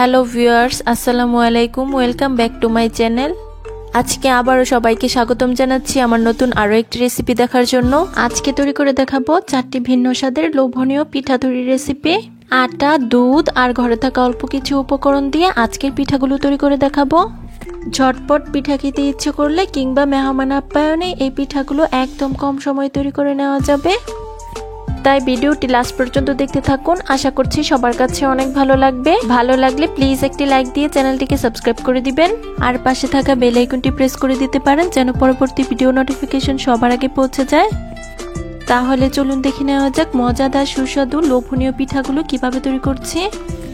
Hello viewers, আসসালামু আলাইকুম। Welcome back to my channel. আজকে আবারও সবাইকে স্বাগতম জানাচ্ছি আমার নতুন আরও একটি রেসিপি দেখার জন্য। আজকে তৈরি করে দেখাবো 4টি ভিন্ন স্বাদের লোভনীয় পিঠা তৈরির রেসিপি। আটা, দুধ আর ঘরে থাকা অল্প কিছু উপকরণ দিয়ে আজকের পিঠাগুলো তৈরি করে দেখাবো। ঝটপট পিঠা খেতে ইচ্ছে করলে কিংবা মেহমান আপ্যায়নে এই পিঠাগুলো একদম কম সময়ে তৈরি করে নেওয়া যাবে। তাই ভিডিওটি লাস্ট পর্যন্ত দেখতে থাকুন। আশা করছি সবার কাছে অনেক ভালো লাগবে। ভালো লাগলে প্লিজ একটি লাইক দিয়ে চ্যানেলটিকে সাবস্ক্রাইব করে দিবেন আর পাশে থাকা বেল আইকনটি প্রেস করে দিতে পারেন যেন পরবর্তী ভিডিও নোটিফিকেশন সবার আগে পৌঁছে যায়। তাহলে চলুন দেখে নেওয়া যাক মজাদার সুস্বাদু লোভনীয় পিঠাগুলো কিভাবে তৈরি করছি।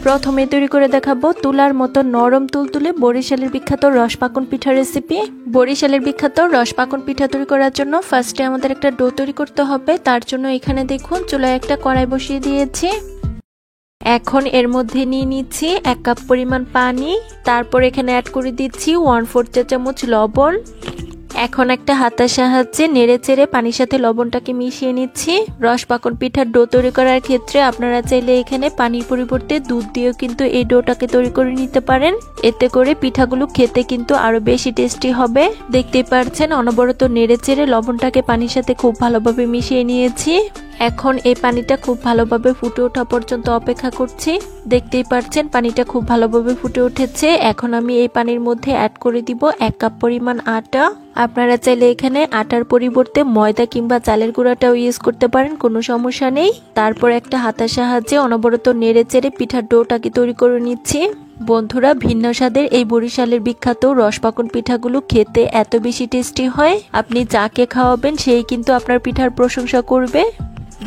প্রথমে তৈরি করে দেখাবো তুলার মতো নরম তুলতুলে বরিশালের বিখ্যাত রসপাকন পিঠা রেসিপি। বরিশালের বিখ্যাত রসপাকন পিঠা তৈরি করার জন্য ফার্স্টে আমাদের একটা ডো তৈরি করতে হবে। তার জন্য এখানে দেখুন চুলায় একটা কড়াই বসিয়ে দিয়েছি। এখন এর মধ্যে নিয়ে নিচ্ছি 1 কাপ পরিমাণ পানি। তারপর এখানে অ্যাড করে দিচ্ছি 1/4 চা চামচ লবণ। এখন একটা হাতার সাহায্যে নেড়ে চেড়ে পানির সাথে লবণটাকে মিশিয়ে নিচ্ছি। রসপাকন পিঠার ডো তৈরি করার ক্ষেত্রে আপনারা চাইলে এখানে পানির পরিবর্তে দুধ দিয়েও কিন্তু এই ডোটাকে তৈরি করে নিতে পারেন। এতে করে পিঠাগুলো খেতে কিন্তু আরো বেশি টেস্টি হবে। দেখতেই পাচ্ছেন অনবরত নেড়ে চেড়ে লবণটাকে পানির সাথে খুব ভালোভাবে মিশিয়ে নিয়েছি। এখন এই পানিটা খুব ভালোভাবে ফুটে ওঠা পর্যন্ত অপেক্ষা করছি। দেখতেই পাচ্ছেন পানিটা খুব ভালোভাবে ফুটে উঠেছে। এখন আমি এই পানির মধ্যে অ্যাড করে দিব 1 কাপ পরিমাণ আটা। আপনারা চাইলে এখানে আটার পরিবর্তে ময়দা কিংবা চালের গুঁড়াটাও ইউজ করতে পারেন, কোনো সমস্যা নেই। তারপর একটা হাতার সাহায্যে অনবরত নেড়ে চেড়ে পিঠার ডোটাকে তৈরি করে নিচ্ছি। বন্ধুরা, ভিন্ন স্বাদের এই বরিশালের বিখ্যাত রসপাকন পিঠাগুলো খেতে এত বেশি টেস্টি হয়, আপনি যাকে খাওয়াবেন সেই কিন্তু আপনার পিঠার প্রশংসা করবে।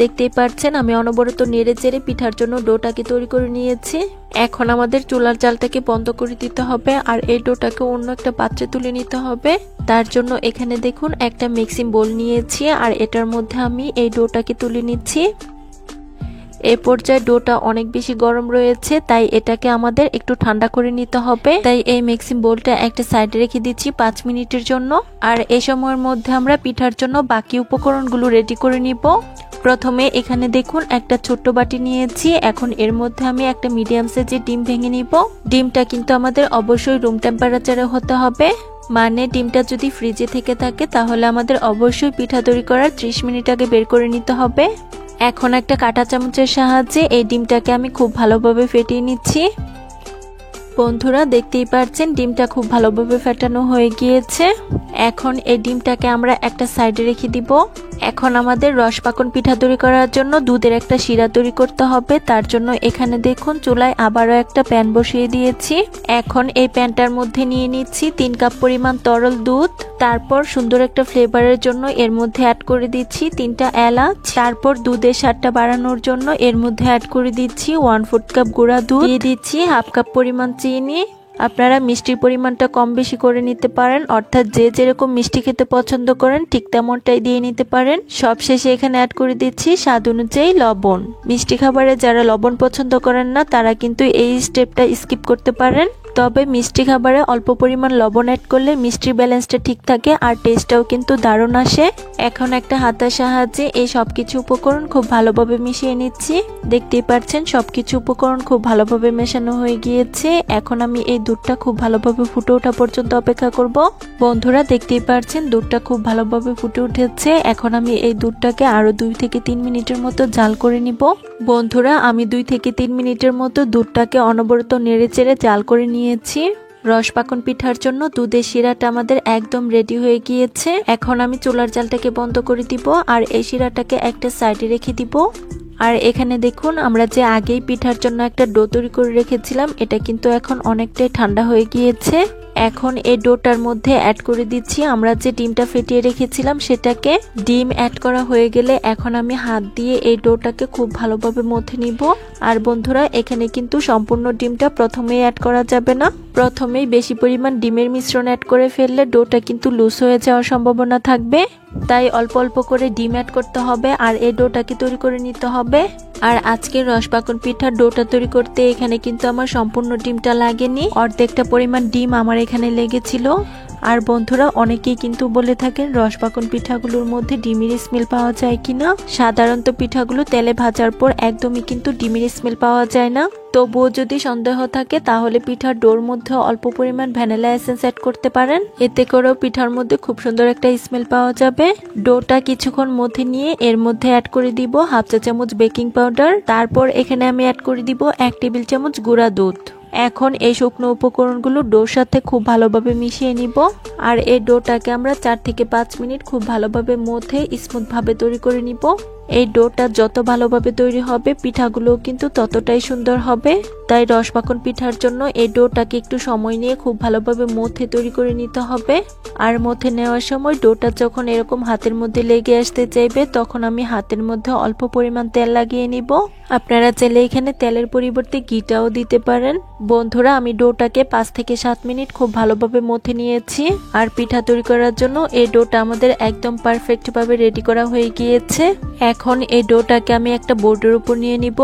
দেখতেই পাচ্ছেন আমি অনবরত নেড়ে চেড়ে পিঠার জন্য ডোটাকে তৈরি করে নিয়েছি। এখন আমাদের চুলার জালটাকে বন্ধ করে দিতে হবে আর এই ডোটাকে অন্য একটা পাত্রে তুলে নিতে হবে। তার জন্য এখানে দেখুন একটা মিক্সিং বোল নিয়েছি আর এটার মধ্যে আমি এই ডোটাকে তুলে নিচ্ছি। এই পর্যায়ে ডোটা অনেক বেশি গরম রয়েছে, তাই এটাকে আমাদের একটু ঠান্ডা করে নিতে হবে। তাই এই মিক্সিং বোলটা একটা সাইডে রেখে দিচ্ছি 5 মিনিটের জন্য। আর এই সময়ের মধ্যে আমরা পিঠার জন্য বাকি উপকরণগুলো রেডি করে নিব। প্রথমে এখানে দেখুন একটা ছোট্ট বাটি নিয়েছি। এখন এর মধ্যে আমি একটা মিডিয়াম সাইজের ডিম ভেঙে নিব। ডিমটা কিন্তু আমাদের অবশ্যই রুম টেম্পারেচারে হতে হবে, মানে ডিমটা যদি ফ্রিজে থেকে থাকে তাহলে আমাদের অবশ্যই পিঠা তৈরি করার 30 মিনিট আগে বের করে নিতে হবে। এখন একটা কাঁটা চামচের সাহায্যে এই ডিমটাকে আমি খুব ভালোভাবে ফেটিয়ে নিচ্ছি। বন্ধুরা, দেখতেই পাচ্ছেন ডিমটা খুব ভালোভাবে ফেটানো হয়ে গিয়েছে। এখন এই ডিমটাকে আমরা একটা সাইডে রেখে দিব। এখন আমাদের রসপাকন পিঠা তৈরি করার জন্য দুধের একটা শিরা তৈরি করতে হবে। তার জন্য এখানে দেখুন চুলায় আবারও একটা প্যান বসিয়ে দিয়েছি। এখন এই প্যানটার মধ্যে নিয়ে নিচ্ছি 3 কাপ পরিমাণ তরল দুধ। তারপর সুন্দর একটা ফ্লেভারের জন্য এর মধ্যে অ্যাড করে দিচ্ছি 3টা এলাচ। তারপর দুধের স্বাদটা বাড়ানোর জন্য এর মধ্যে অ্যাড করে দিচ্ছি 1/4 কাপ গুঁড়া দুধ। দিয়ে দিচ্ছি 1/2 কাপ পরিমাণ চিনি। আপনারা মিষ্টির পরিমাণটা কম বেশি করে নিতে পারেন, অর্থাৎ যে যেরকম মিষ্টি খেতে পছন্দ করেন ঠিক তেমনটাই দিয়ে নিতে পারেন। সবশেষে এখানে অ্যাড করে দিচ্ছি স্বাদ অনুযায়ী লবণ। মিষ্টি খাবারে যারা লবণ পছন্দ করেন না তারা কিন্তু এই স্টেপটা স্কিপ করতে পারেন। তবে মিষ্টি খাবারে অল্প পরিমাণ লবণ অ্যাড করলে মিষ্টির ব্যালেন্সটা ঠিক থাকে আর টেস্টটাও কিন্তু দারুণ আসে। এখন একটা হাতার সাহায্যে এই সবকিছু উপকরণ খুব ভালোভাবে মিশিয়ে নিচ্ছি। দেখতেই পাচ্ছেন সবকিছু উপকরণ খুব ভালোভাবে মেশানো হয়ে গিয়েছে। এখন আমি এই দুধটা খুব ভালোভাবে ফুটে ওঠা পর্যন্ত অপেক্ষা করব। বন্ধুরা, দেখতেই পাচ্ছেন দুধটা খুব ভালোভাবে ফুটে উঠেছে। এখন আমি এই দুধটাকে আরো 2 থেকে 3 মিনিটের মতো জাল করে নিব। বন্ধুরা, আমি 2 থেকে 3 মিনিটের মতো দুধটাকে অনবরত নেড়ে চেড়ে জাল করে নিয়েছি। রসপাকন পিঠার জন্য দুধের শিরাটা আমাদের একদম রেডি হয়ে গিয়েছে। এখন আমি চুলার জালটাকে বন্ধ করে দিব আর এই শিরাটাকে একটা সাইডে রেখে দিব। আর এখানে দেখুন আমরা যে আগেই পিঠার জন্য একটা ডো তৈরি করে রেখেছিলাম, এটা কিন্তু এখন অনেকটাই ঠান্ডা হয়ে গিয়েছে। এখন এই ডোটার মধ্যে অ্যাড করে দিচ্ছি আমরা যে ডিমটা ফেটিয়ে রেখেছিলাম সেটাকে। ডিম অ্যাড করা হয়ে গেলে এখন আমি হাত দিয়ে এই ডোটাকে খুব ভালোভাবে মথে নিব। আর বন্ধুরা, এখানে কিন্তু সম্পূর্ণ ডিমটা প্রথমেই অ্যাড করা যাবে না। প্রথমেই বেশি পরিমাণ ডিমের মিশ্রণ অ্যাড করে ফেললে ডোটা কিন্তু লুজ হয়ে যাওয়ার সম্ভাবনা থাকবে। তাই অল্প অল্প করে ডিম অ্যাড করতে হবে আর এই ডোটাকে তৈরি করে নিতে হবে। আর আজকের রসপাকন পিঠার ডোটা তৈরি করতে এখানে কিন্তু আমার সম্পূর্ণ ডিমটা লাগেনি, অর্ধেকটা পরিমাণ ডিম আমার এখানে লেগেছিল। আর বন্ধুরা, অনেকেই কিন্তু বলে থাকেন রসপাকন পিঠাগুলোর মধ্যে ডিমের স্মেল পাওয়া যায় কিনা। সাধারণত পিঠাগুলো তেলে ভাজার পর একদমই কিন্তু ডিমের স্মেল পাওয়া যায় না। তবুও যদি সন্দেহ থাকে তাহলে পিঠার ডোর মধ্যে অল্প পরিমাণ ভ্যানিলা এসেন্স অ্যাড করতে পারেন। এতে করেও পিঠার মধ্যে খুব সুন্দর একটা স্মেল পাওয়া যাবে। ডোটা কিছুক্ষণ মধ্যে নিয়ে এর মধ্যে অ্যাড করে দিব হাফ চা চামচ বেকিং পাউডার। তারপর এখানে আমি অ্যাড করে দিব 1 টেবিল চামচ গুঁড়া দুধ। এখন এই শুকনো উপকরণগুলো ডোর সাথে খুব ভালোভাবে মিশিয়ে নিব। আর এই ডোটাকে আমরা 4 থেকে 5 মিনিট খুব ভালোভাবে মধ্যে স্মুথ ভাবে তৈরি করে নিব। এই ডোটা যত ভালোভাবে তৈরি হবে পিঠাগুলো কিন্তু ততটাই সুন্দর হবে। তাই রসমাখন পিঠার জন্য এই ডোটাকে একটু সময় নিয়ে খুব ভালোভাবে মধ্যে তৈরি করে নিতে হবে। আর মধ্যে নেওয়ার সময় ডোটা যখন এরকম হাতের মধ্যে লেগে আসতে চাইবে তখন আমি হাতের মধ্যে অল্প পরিমাণ তেল লাগিয়ে নিব। আপনারা চাইলে এখানে তেলের পরিবর্তে ঘিটাও দিতে পারেন। বন্ধুরা, আমি ডোটাকে 5 থেকে 7 মিনিট খুব ভালোভাবে মথে নিয়েছি। আর পিঠা তৈরি করার জন্য এই ডোটা আমাদের একদম পারফেক্ট ভাবে রেডি করা হয়ে গিয়েছে। এখন এই ডোটাকে আমি একটা বোর্ডের উপর নিয়ে নিব।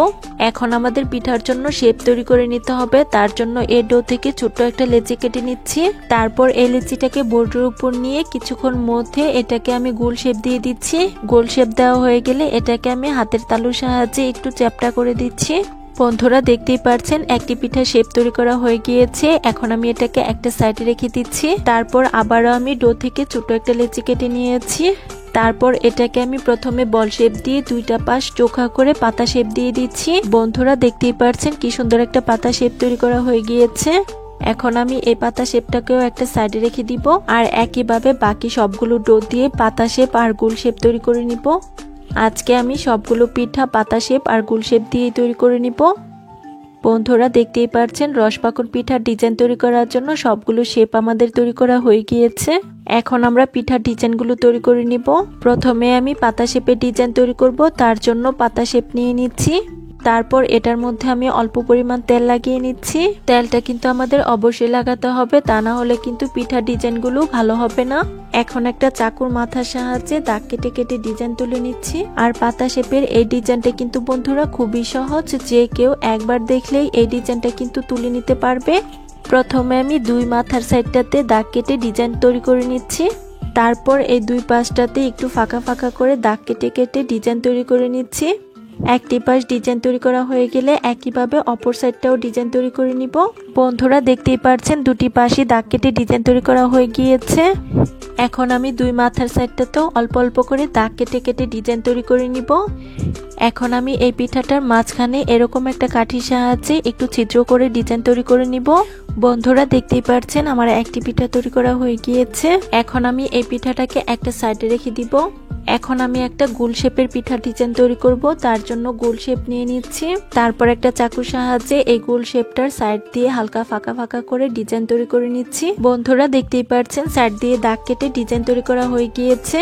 এখন আমাদের পিঠার জন্য শেপ তৈরি করে নিতে হবে। তার জন্য এই ডো থেকে ছোট্ট একটা লেচি কেটে নিচ্ছি। তারপর এই লেচিটাকে বোর্ডের উপর নিয়ে কিছুক্ষণ মধ্যে এটাকে আমি গোল শেপ দিয়ে দিচ্ছি। গোল শেপ দেওয়া হয়ে গেলে এটাকে আমি হাতের তালুর সাহায্যে একটু চ্যাপটা করে দিচ্ছি। বন্ধুরা, দেখতেই পাচ্ছেন একটি পিঠা শেপ তৈরি করা হয়ে গিয়েছে। এখন আমি এটাকে একটা সাইডে রেখে দিচ্ছি। তারপর আবারও আমি ডো থেকে ছোট একটা লেচি কেটে নিয়েছি। তারপর এটাকে আমি প্রথমে বল শেপ দিয়ে দুইটা পাশ চোখা করে পাতা শেপ দিয়ে দিচ্ছি। বন্ধুরা, দেখতেই পাচ্ছেন কি সুন্দর একটা পাতা শেপ তৈরি করা হয়ে গিয়েছে। এখন আমি এই পাতা শেপটাকেও একটা সাইডে রেখে দিব। আর একইভাবে বাকি সবগুলো ডো দিয়ে পাতা শেপ আর গোল শেপ তৈরি করে নিব। আজকে আমি সবগুলো পিঠা পাতা শেপ আর গোল শেপ দিয়ে তৈরি করে নিব। বন্ধুরা, দেখতেই পাচ্ছেন রসমাখন পিঠার ডিজাইন তৈরি করার জন্য সবগুলো শেপ আমাদের তৈরি করা হয়ে গিয়েছে। এখন আমরা পিঠার ডিজাইনগুলো তৈরি করে নিব। প্রথমে আমি পাতা শেপের ডিজাইন তৈরি করব। তার জন্য পাতা শেপ নিয়ে নিচ্ছি। তারপর এটার মধ্যে আমি অল্প পরিমাণ তেল লাগিয়ে নিচ্ছি। তেলটা কিন্তু আমাদের অবশ্যই লাগাতে হবে, তা না হলে কিন্তু পিঠার ডিজাইনগুলো ভালো হবে না। এখন একটা চাকুর মাথার সাহায্যে দাগ কেটে কেটে ডিজাইন তুলে নিচ্ছি। আর পাতা শেপের এই ডিজাইনটা কিন্তু বন্ধুরা খুবই সহজ, যে কেউ একবার দেখলেই এই ডিজাইনটা কিন্তু তুলে নিতে পারবে। প্রথমে আমি দুই মাথার সাইডটাতে দাগ কেটে ডিজাইন তৈরি করে নিচ্ছি। তারপর এই দুই পাশটাতে একটু ফাঁকা ফাঁকা করে দাগ কেটে কেটে ডিজাইন তৈরি করে নিচ্ছি। একটি পাশ ডিজাইন তৈরি করা হয়ে গেলে একইভাবে অপর সাইডটাও ডিজাইন তৈরি করে নিব। বন্ধুরা, দেখতেই পাচ্ছেন দুটি পাশে দাগ কেটে ডিজাইন তৈরি করা হয়ে গিয়েছে। এখন আমি দুই মাথার সাইডটাতেও অল্প অল্প করে দাগ কেটে কেটে ডিজাইন তৈরি করে নিব। এখন আমি এই পিঠাটার মাঝখানে এরকম একটা কাঠির সাহায্যে একটু ছিদ্র করে ডিজাইন তৈরি করে নিব। বন্ধুরা, দেখতেই পাচ্ছেন আমার একটি পিঠা তৈরি করা হয়ে গিয়েছে। এখন আমি এই পিঠাটাকে একটা সাইডে রেখে দিব। এখন আমি একটা গোল শেপের পিঠা ডিজাইন তৈরি করব। তার জন্য গোল শেপ নিয়ে নিচ্ছি। তারপর একটা চাকুর সাহায্যে এই গোল শেপটার সাইড দিয়ে হালকা ফাঁকা ফাঁকা করে ডিজাইন তৈরি করে নিচ্ছি। বন্ধুরা, দেখতেই পাচ্ছেন সাইড দিয়ে দাগ কেটে ডিজাইন তৈরি করা হয়ে গিয়েছে।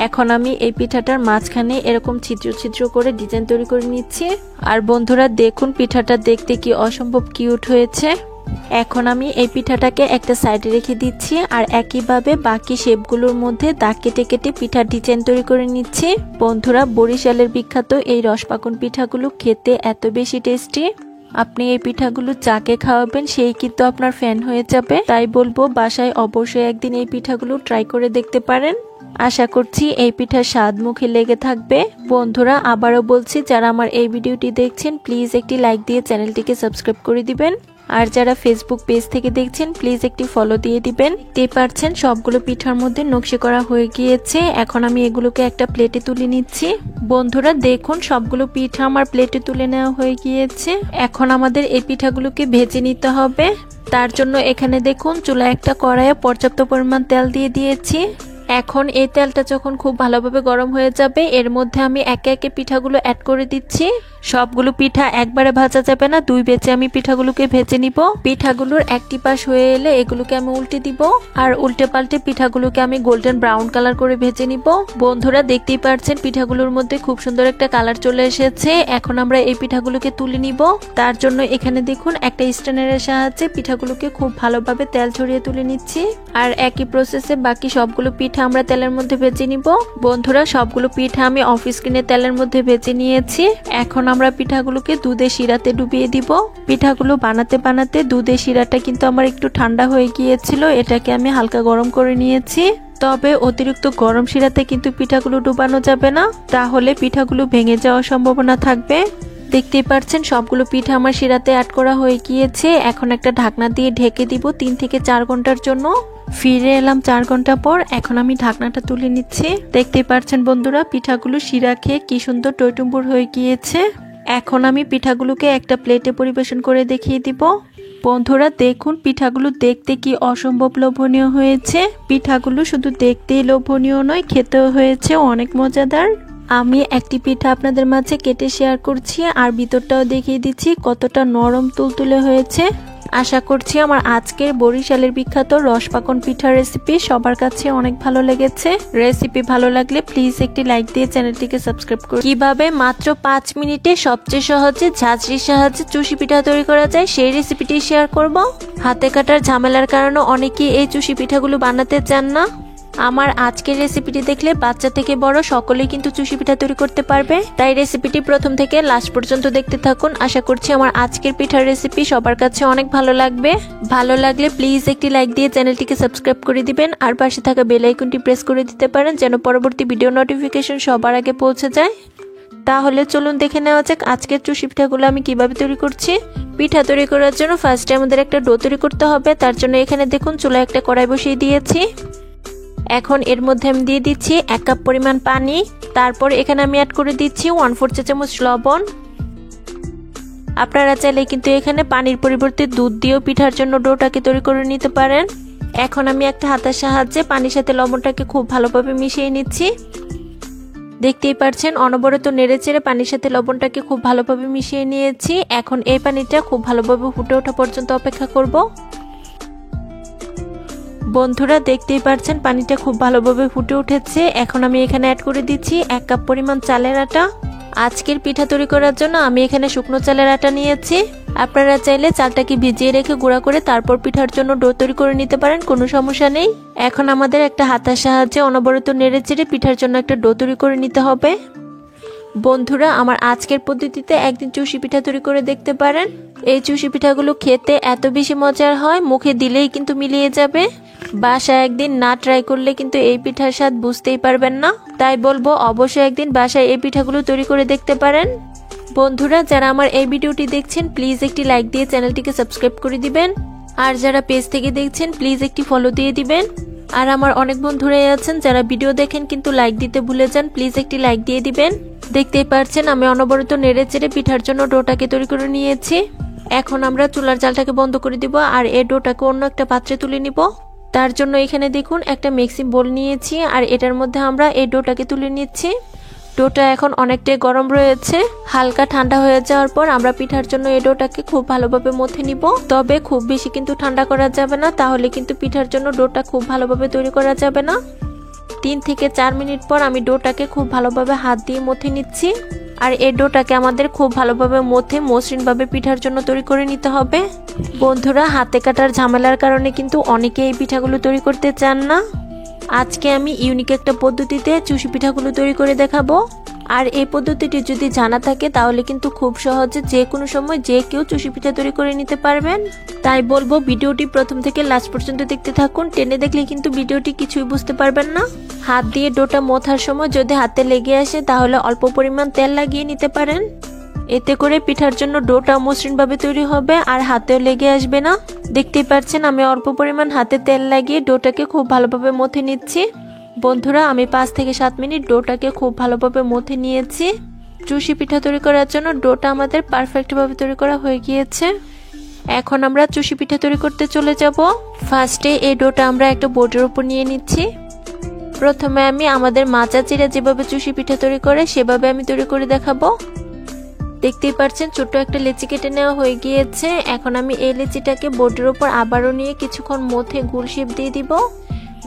এখন আমি এই পিঠাটার মাঝখানে এরকম ছিদ্র ছিদ্র করে ডিজাইন তৈরি করে নিচ্ছি। আর বন্ধুরা, দেখুন পিঠাটা দেখতে কি অসম্ভব কিউট হয়েছে। এখন আমি এই পিঠাটাকে একটা সাইডে রেখে দিচ্ছি। আর একইভাবে বাকি শেপগুলোর মধ্যে দাগ কেটে কেটে পিঠার ডিজাইন তৈরি করে নিচ্ছি। বন্ধুরা, বরিশালের বিখ্যাত এই রসমাখন পিঠাগুলো খেতে এত বেশি টেস্টি। আপনি এই পিঠাগুলো যাকে খাওয়াবেন সেই কিন্তু আপনার ফ্যান হয়ে যাবে। তাই বলবো বাসায় অবশ্যই একদিন এই পিঠাগুলো ট্রাই করে দেখতে পারেন। আশা করছি এই পিঠার স্বাদ মুখে লেগে থাকবে। বন্ধুরা, আবারও বলছি, যারা আমার এই ভিডিওটি দেখছেন প্লিজ একটি লাইক দিয়ে চ্যানেলটিকে সাবস্ক্রাইব করে দিবেন। আর যারা ফেসবুক পেজ থেকে দেখছেন প্লিজ একটি ফলো দিয়ে দিবেন। দেখতে পাচ্ছেন সবগুলো পিঠার মধ্যে নকশি করা হয়ে গিয়েছে। এখন আমি এগুলোকে একটা প্লেটে তুলে নিচ্ছি। বন্ধুরা, দেখুন সবগুলো পিঠা আমার প্লেটে তুলে নেওয়া হয়ে গিয়েছে। এখন আমাদের এই পিঠাগুলোকে ভেজে নিতে হবে। তার জন্য এখানে দেখুন চুলায় একটা কড়াইয়ে পর্যাপ্ত পরিমাণ তেল দিয়ে দিয়েছি। এখন এই তেলটা যখন খুব ভালোভাবে গরম হয়ে যাবে এর মধ্যে আমি একে একে পিঠাগুলো অ্যাড করে দিচ্ছি। সবগুলো পিঠা একবারে ভাজা যাবে না, দুই বেচে আমি পিঠাগুলোকে ভেজে নিব। পিঠাগুলোর একটি পাশ হয়ে এলে এগুলোকে আমি উল্টে দিব। আর উল্টে পাল্টে পিঠাগুলোকে আমি গোল্ডেন ব্রাউন কালার করে ভেজে নিব। বন্ধুরা, দেখতেই পাচ্ছেন পিঠাগুলোর মধ্যে খুব সুন্দর একটা কালার চলে এসেছে। এখন আমরা এই পিঠাগুলোকে তুলে নিব। তার জন্য এখানে দেখুন একটা স্ট্যান্ডের সাহায্যে পিঠাগুলোকে খুব ভালোভাবে তেল ছড়িয়ে তুলে নিচ্ছি। আর একই প্রসেসে বাকি সবগুলো পিঠা আমরা তেলের মধ্যে ভেজে নিব। বন্ধুরা, সবগুলো পিঠা আমি অফ স্ক্রিনে তেলের মধ্যে ভেজে নিয়েছি। এখন আমরা পিঠাগুলোকে দুধের শিরাতে ডুবিয়ে দিব। পিঠাগুলো বানাতে বানাতে দুধের শিরাটা কিন্তু আমার একটু ঠান্ডা হয়ে গিয়েছিল। এটাকে আমি হালকা গরম করে নিয়েছি। তবে অতিরিক্ত গরম শিরাতে কিন্তু পিঠাগুলো ডুবানো যাবে না, তাহলে পিঠাগুলো ভেঙে যাওয়ার সম্ভাবনা থাকবে। দেখতেই পাচ্ছেন সবগুলো পিঠা আমার শিরাতে অ্যাড করা হয়ে গিয়েছে। এখন একটা ঢাকনা দিয়ে ঢেকে দিব 3 থেকে 4 ঘন্টার জন্য। ফিরে এলাম 4 ঘন্টা পর। এখন আমি ঢাকনাটা তুলে নিচ্ছি। দেখতেই পাচ্ছেন বন্ধুরা পিঠাগুলো শিরা খেয়ে কি সুন্দর টইটুম্বুর হয়ে গিয়েছে। এখন আমি পিঠাগুলোকে একটা প্লেটে পরিবেশন করে দেখিয়ে দিব। বন্ধুরা দেখুন পিঠাগুলো দেখতে কি অসম্ভব লোভনীয় হয়েছে। পিঠাগুলো শুধু দেখতেই লোভনীয় নয়, খেতেও হয়েছে অনেক মজাদার। আমি একটি পিঠা আপনাদের মাঝে কেটে শেয়ার করছি আর ভিতরটাও দেখিয়ে দিচ্ছি কতটা নরম তুলতুলে হয়েছে। আশা করছি আমার আজকের বরিশালের বিখ্যাত রসপাকন পিঠার রেসিপি সবার কাছে অনেক ভালো লেগেছে। রেসিপি ভালো লাগলে প্লিজ একটি লাইক দিয়ে চ্যানেলটিকে সাবস্ক্রাইব করুন। কিভাবে মাত্র 5 মিনিটে সবচেয়ে সহজে ঝাঁঝরির সাহায্যে চুষি পিঠা তৈরি করা যায় সেই রেসিপিটি শেয়ার করব। হাতে কাটার ঝামেলার কারণে অনেকেই এই চুষি পিঠাগুলো বানাতে চান না। আমার আজকের রেসিপিটি দেখলে বাচ্চা থেকে বড় সকলেই কিন্তু চুষি পিঠা তৈরি করতে পারবে। তাই রেসিপিটি প্রথম থেকে লাস্ট পর্যন্ত দেখতে থাকুন। আশা করছি আমার আজকের পিঠার রেসিপি সবার কাছে অনেক ভালো লাগবে। ভালো লাগলে প্লিজ একটি লাইক দিয়ে চ্যানেলটিকে সাবস্ক্রাইব করে দিবেন আর পাশে থাকা বেল আইকনটি প্রেস করে দিতে পারেন যেন পরবর্তী ভিডিও নোটিফিকেশন সবার আগে পৌঁছে যায়। তাহলে চলুন দেখে নেওয়া যাক আজকের চুষি পিঠাগুলো আমি কিভাবে তৈরি করছি। পিঠা তৈরি করার জন্য ফার্স্টে আমাদের একটা ডো তৈরি করতে হবে। তার জন্য এখানে দেখুন চুলায় একটা কড়াই বসিয়ে দিয়েছি। এখন এর মধ্যে আমি দিয়ে দিচ্ছি 1 কাপ পরিমাণ পানি। তারপর এখানে আমি অ্যাড করে দিচ্ছি 1/4 চা চামচ লবণ। আপনারা চাইলে কিন্তু এখানে পানির পরিবর্তে দুধ দিয়েও পিঠার জন্য ডোটাকে তৈরি করে নিতে পারেন। এখন আমি একটা হাতের সাহায্যে পানির সাথে লবণটাকে খুব ভালোভাবে মিশিয়ে নিচ্ছি। দেখতেই পাচ্ছেন অনবরত নেড়েচেড়ে পানির সাথে লবণটাকে খুব ভালোভাবে মিশিয়ে নিয়েছি। এখন এই পানিটা খুব ভালোভাবে ফুটে ওঠা পর্যন্ত অপেক্ষা করব। বন্ধুরা দেখতেই পাচ্ছেন পানিটা খুব ভালোভাবে ফুটে উঠেছে। এখন আমি এখানে অ্যাড করে দিচ্ছি 1 কাপ পরিমাণ চালের আটা। আজকের পিঠা তৈরি করার জন্য আমি এখানে শুকনো চালের আটা নিয়েছি। আপনারা চাইলে চালটাকে ভিজিয়ে রেখে গুঁড়া করে তারপর পিঠার জন্য ডো তৈরি করে নিতে পারেন, কোনো সমস্যা নেই। এখন আমাদের একটা হাতার সাহায্যে অনবরত নেড়েচেড়ে পিঠার জন্য একটা ডো তৈরি করে নিতে হবে। বন্ধুরা আমার আজকের পদ্ধতিতে একদিন চুষি পিঠা তৈরি করে দেখতে পারেন। এই চুষি পিঠাগুলো খেতে এত বেশি মজার হয়, মুখে দিলেই কিন্তু মিলিয়ে যাবে। বাসায় একদিন না ট্রাই করলে কিন্তু এই পিঠার স্বাদ বুঝতেই পারবেন না। তাই বলবো অবশ্যই একদিন বাসায় এই পিঠাগুলো তৈরি করে দেখতে পারেন। বন্ধুরা যারা আমার এই ভিডিওটি দেখছেন প্লিজ একটি লাইক দিয়ে চ্যানেলটিকে সাবস্ক্রাইব করে দিবেন। আর যারা পেজ থেকে দেখছেন প্লিজ একটি ফলো দিয়ে দিবেন। আর আমার অনেক বন্ধুরাই আছেন যারা ভিডিও দেখেন কিন্তু লাইক দিতে ভুলে যান, প্লিজ একটি লাইক দিয়ে দিবেন। দেখতেই পাচ্ছেন আমি অনবরত নেড়েচেড়ে পিঠার জন্য ডোটাকে তৈরি করে নিয়েছি। এখন আমরা চুলার জালটাকে বন্ধ করে দিব আর এই ডোটাকে অন্য একটা পাত্রে তুলে নিব। তার জন্য এখানে দেখুন একটা মিক্সিং বোল নিয়েছি আর এটার মধ্যে আমরা এই ডোটাকে তুলে নিচ্ছি। ডোটা এখন অনেকটাই গরম রয়েছে। হালকা ঠান্ডা হয়ে যাওয়ার পর আমরা পিঠার জন্য এই ডোটাকে খুব ভালোভাবে মথে নিব। তবে খুব বেশি কিন্তু ঠান্ডা করা যাবে না, তাহলে কিন্তু পিঠার জন্য ডোটা খুব ভালোভাবে তৈরি করা যাবে না। 3 থেকে 4 মিনিট পর আমি ডোটাকে খুব ভালোভাবে হাত দিয়ে মথে নিচ্ছি। আর এই ডোটাকে আমাদের খুব ভালোভাবে মথে মসৃণভাবে পিঠার জন্য তৈরি করে নিতে হবে। বন্ধুরা হাতে কাটার ঝামেলার কারণে কিন্তু অনেকে এই পিঠাগুলো তৈরি করতে চান না। আজকে আমি ইউনিক একটা পদ্ধতিতে চুষি পিঠাগুলো তৈরি করে দেখাবো। আর এই পদ্ধতিটি যদি জানা থাকে তাহলে কিন্তু খুব সহজে যে কোনো সময় যে কেউ চুষি পিঠা তৈরি করে নিতে পারবেন। তাই বলবো ভিডিওটি প্রথম থেকে লাস্ট পর্যন্ত দেখতে থাকুন। টেনে দেখলে কিন্তু ভিডিওটি কিছুই বুঝতে পারবেন না। হাত দিয়ে ডোটা মথার সময় যদি হাতে লেগে আসে তাহলে অল্প পরিমাণ তেল লাগিয়ে নিতে পারেন। এতে করে পিঠার জন্য ডোটা মসৃণভাবে তৈরি হবে আর হাতেও লেগে আসবে না। দেখতেই পাচ্ছেন আমি অল্প পরিমাণ হাতে তেল লাগিয়ে ডোটাকে খুব ভালোভাবে মথে নিচ্ছি। বন্ধুরা আমি 5 থেকে 7 মিনিট ডোটাকে খুব ভালোভাবে মথে নিয়েছি। চুষি পিঠা তৈরি করার জন্য ডোটা আমাদের পারফেক্টভাবে তৈরি করা হয়ে গিয়েছে। এখন আমরা চুষি পিঠা তৈরি করতে চলে যাব। ফার্স্টে এই ডোটা আমরা একটা বোর্ডের উপর নিয়ে নিচ্ছি। প্রথমে আমি আমাদের মাচা চিড়া যেভাবে চুষি পিঠা তৈরি করে সেভাবে আমি তৈরি করে দেখাবো। দেখতেই পাচ্ছেন ছোট্ট একটা লেচি কেটে নেওয়া হয়ে গিয়েছে। এখন আমি এই লেচিটাকে বোর্ডের উপর আবারও নিয়ে কিছুক্ষণ মথে গোল শেপ দিয়ে দিব।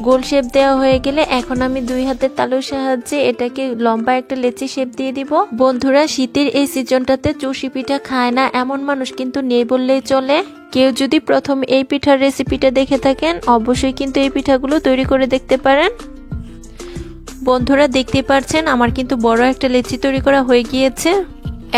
গোল শেপ দেওয়া হয়ে গেলে এখন আমি 2 হাতের তালুর সাহায্যে এটাকে লম্বা একটা লেচি শেপ দিয়ে দিব। বন্ধুরা শীতের এই সিজনটাতে চুষি পিঠা খায় না এমন মানুষ কিন্তু নেই বললেই চলে। কেউ যদি প্রথম এই পিঠার রেসিপিটা দেখে থাকেন অবশ্যই কিন্তু এই পিঠাগুলো তৈরি করে দেখতে পারেন। বন্ধুরা দেখতেই পাচ্ছেন আমার কিন্তু বড় একটা লেচি তৈরি করা হয়ে গিয়েছে।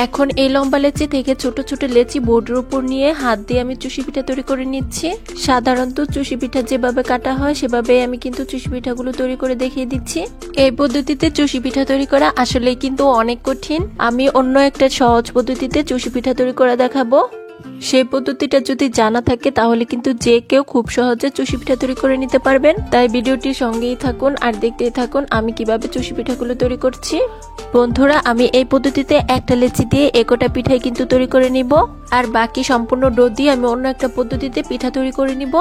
এখন এই লম্বা লেচি থেকে ছোট ছোট লেচি বোর্ডের উপর নিয়ে হাত দিয়ে আমি চুষি পিঠা তৈরি করে নিচ্ছি। সাধারণত চুষি পিঠা যেভাবে কাটা হয় সেভাবে আমি কিন্তু চুষি পিঠাগুলো তৈরি করে দেখিয়ে দিচ্ছি। এই পদ্ধতিতে চুষি পিঠা তৈরি করা আসলে কিন্তু অনেক কঠিন। আমি অন্য একটা সহজ পদ্ধতিতে চুষি পিঠা তৈরি করে দেখাবো। সেই পদ্ধতিটা যদি জানা থাকে তাহলে কিন্তু যে কেউ খুব সহজে চুষি পিঠা তৈরি করে নিতে পারবেন। তাই ভিডিওটির সঙ্গেই থাকুন আর দেখতেই থাকুন আমি কিভাবে চুষি পিঠাগুলো তৈরি করছি। বন্ধুরা, আমি এই পদ্ধতিতে একটা লেচি দিয়ে একটা পিঠাই কিন্তু তৈরি করে নিব, আর বাকি সম্পূর্ণ ডো দিয়ে আমি অন্য একটা পদ্ধতিতে পিঠা তৈরি করে নিব।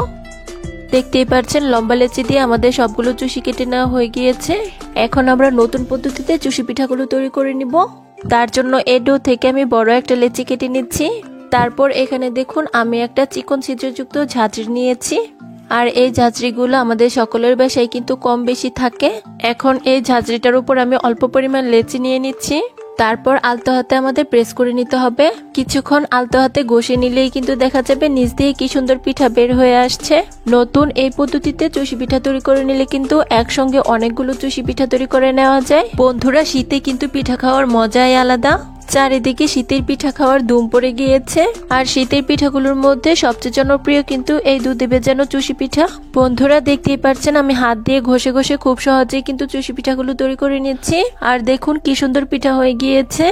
দেখতেই পাচ্ছেন লম্বা লেচি দিয়ে আমাদের সবগুলো চুষি কেটে নেওয়া হয়ে গিয়েছে। এখন আমরা নতুন পদ্ধতিতে চুষি পিঠাগুলো তৈরি করে নিব। তার জন্য এই ডো থেকে আমি বড় একটা লেচি কেটে নিচ্ছি। তারপর এখানে দেখুন আমি একটা চিকন ছিদ্রযুক্ত ঝাঁঝরি নিয়েছি, আর এই ঝাঁঝরিগুলো আমাদের সকলের বাসায় কিন্তু কম বেশি থাকে। এখন এই ঝাঁঝরিটার উপর আমি অল্প পরিমাণ লেচি নিয়ে নিচ্ছি। তারপর আলতো হাতে আমাদের প্রেস করে নিতে হবে। কিছুক্ষণ আলতো হাতে ঘষে নিলেই কিন্তু দেখা যাবে নিচ দিয়ে কি সুন্দর পিঠা বের হয়ে আসছে। নতুন এই পদ্ধতিতে চুষি পিঠা তৈরি করে নিলে কিন্তু একসঙ্গে অনেকগুলো চুষি পিঠা তৈরি করে নেওয়া যায়। বন্ধুরা, শীতে কিন্তু পিঠা খাওয়ার মজাই আলাদা। চারিদিকে শীতের পিঠা খাওয়ার ধুম পড়ে গিয়েছে, আর শীতের পিঠাগুলোর মধ্যে সবচেয়ে জনপ্রিয় কিন্তু এই দুধে ভেজানো চুষি পিঠা। বন্ধুরা, দেখতেই পাচ্ছেন আমি হাত দিয়ে ঘষে ঘষে খুব সহজেই কিন্তু চুষি পিঠাগুলো তৈরি করে নিচ্ছি। আর দেখুন কি সুন্দর পিঠা হয়ে গিয়েছে।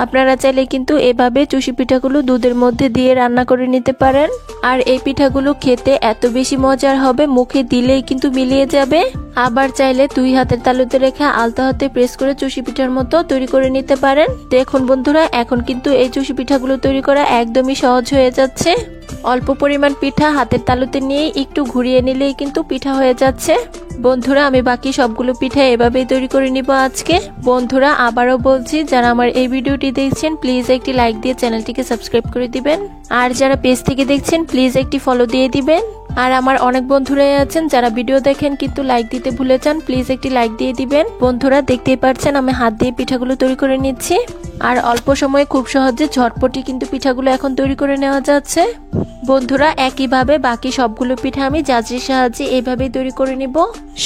আপনারা চাইলে কিন্তু এভাবে চুষি পিঠাগুলো দুধের মধ্যে দিয়ে রান্না করে নিতে পারেন। আর এই পিঠাগুলো খেতে এত বেশি মজার হবে, মুখে দিলেই কিন্তু মিলিয়ে যাবে। আবার চাইলে 2 হাতের তালুতে রেখে আলতো হাতে প্রেস করে চুষি পিঠার মতো তৈরি করে নিতে পারেন। দেখুন বন্ধুরা, এখন কিন্তু এই চুষি পিঠাগুলো তৈরি করা একদমই সহজ হয়ে যাচ্ছে। অল্প পরিমাণ পিঠা হাতের তালুতে নিয়ে একটু ঘুরিয়ে নিলেই কিন্তু পিঠা হয়ে যাচ্ছে। বন্ধুরা, আমি বাকি সবগুলো পিঠা এভাবেই তৈরি করে নিব আজকে। বন্ধুরা, আবারও বলছি, যারা আমার এই ভিডিওটি দেখছেন প্লিজ একটি লাইক দিয়ে চ্যানেলটিকে সাবস্ক্রাইব করে দিবেন, আর যারা পেজ থেকে দেখছেন প্লিজ একটি ফলো দিয়ে দিবেন। আর আমার অনেক বন্ধুরাই আছেন যারা ভিডিও দেখেন কিন্তু লাইক দিতে ভুলে যান, প্লিজ একটি লাইক দিয়ে দিবেন। বন্ধুরা, দেখতেই পাচ্ছেন আমি হাত দিয়ে পিঠাগুলো তৈরি করে নিচ্ছি, আর অল্প সময়ে খুব সহজে ঝটপটি কিন্তু পিঠাগুলো এখন তৈরি করে নেওয়া যাচ্ছে। বন্ধুরা, একইভাবে বাকি সবগুলো পিঠা আমি ঝাঁঝরির সাহায্যে এইভাবেই তৈরি করে নিব।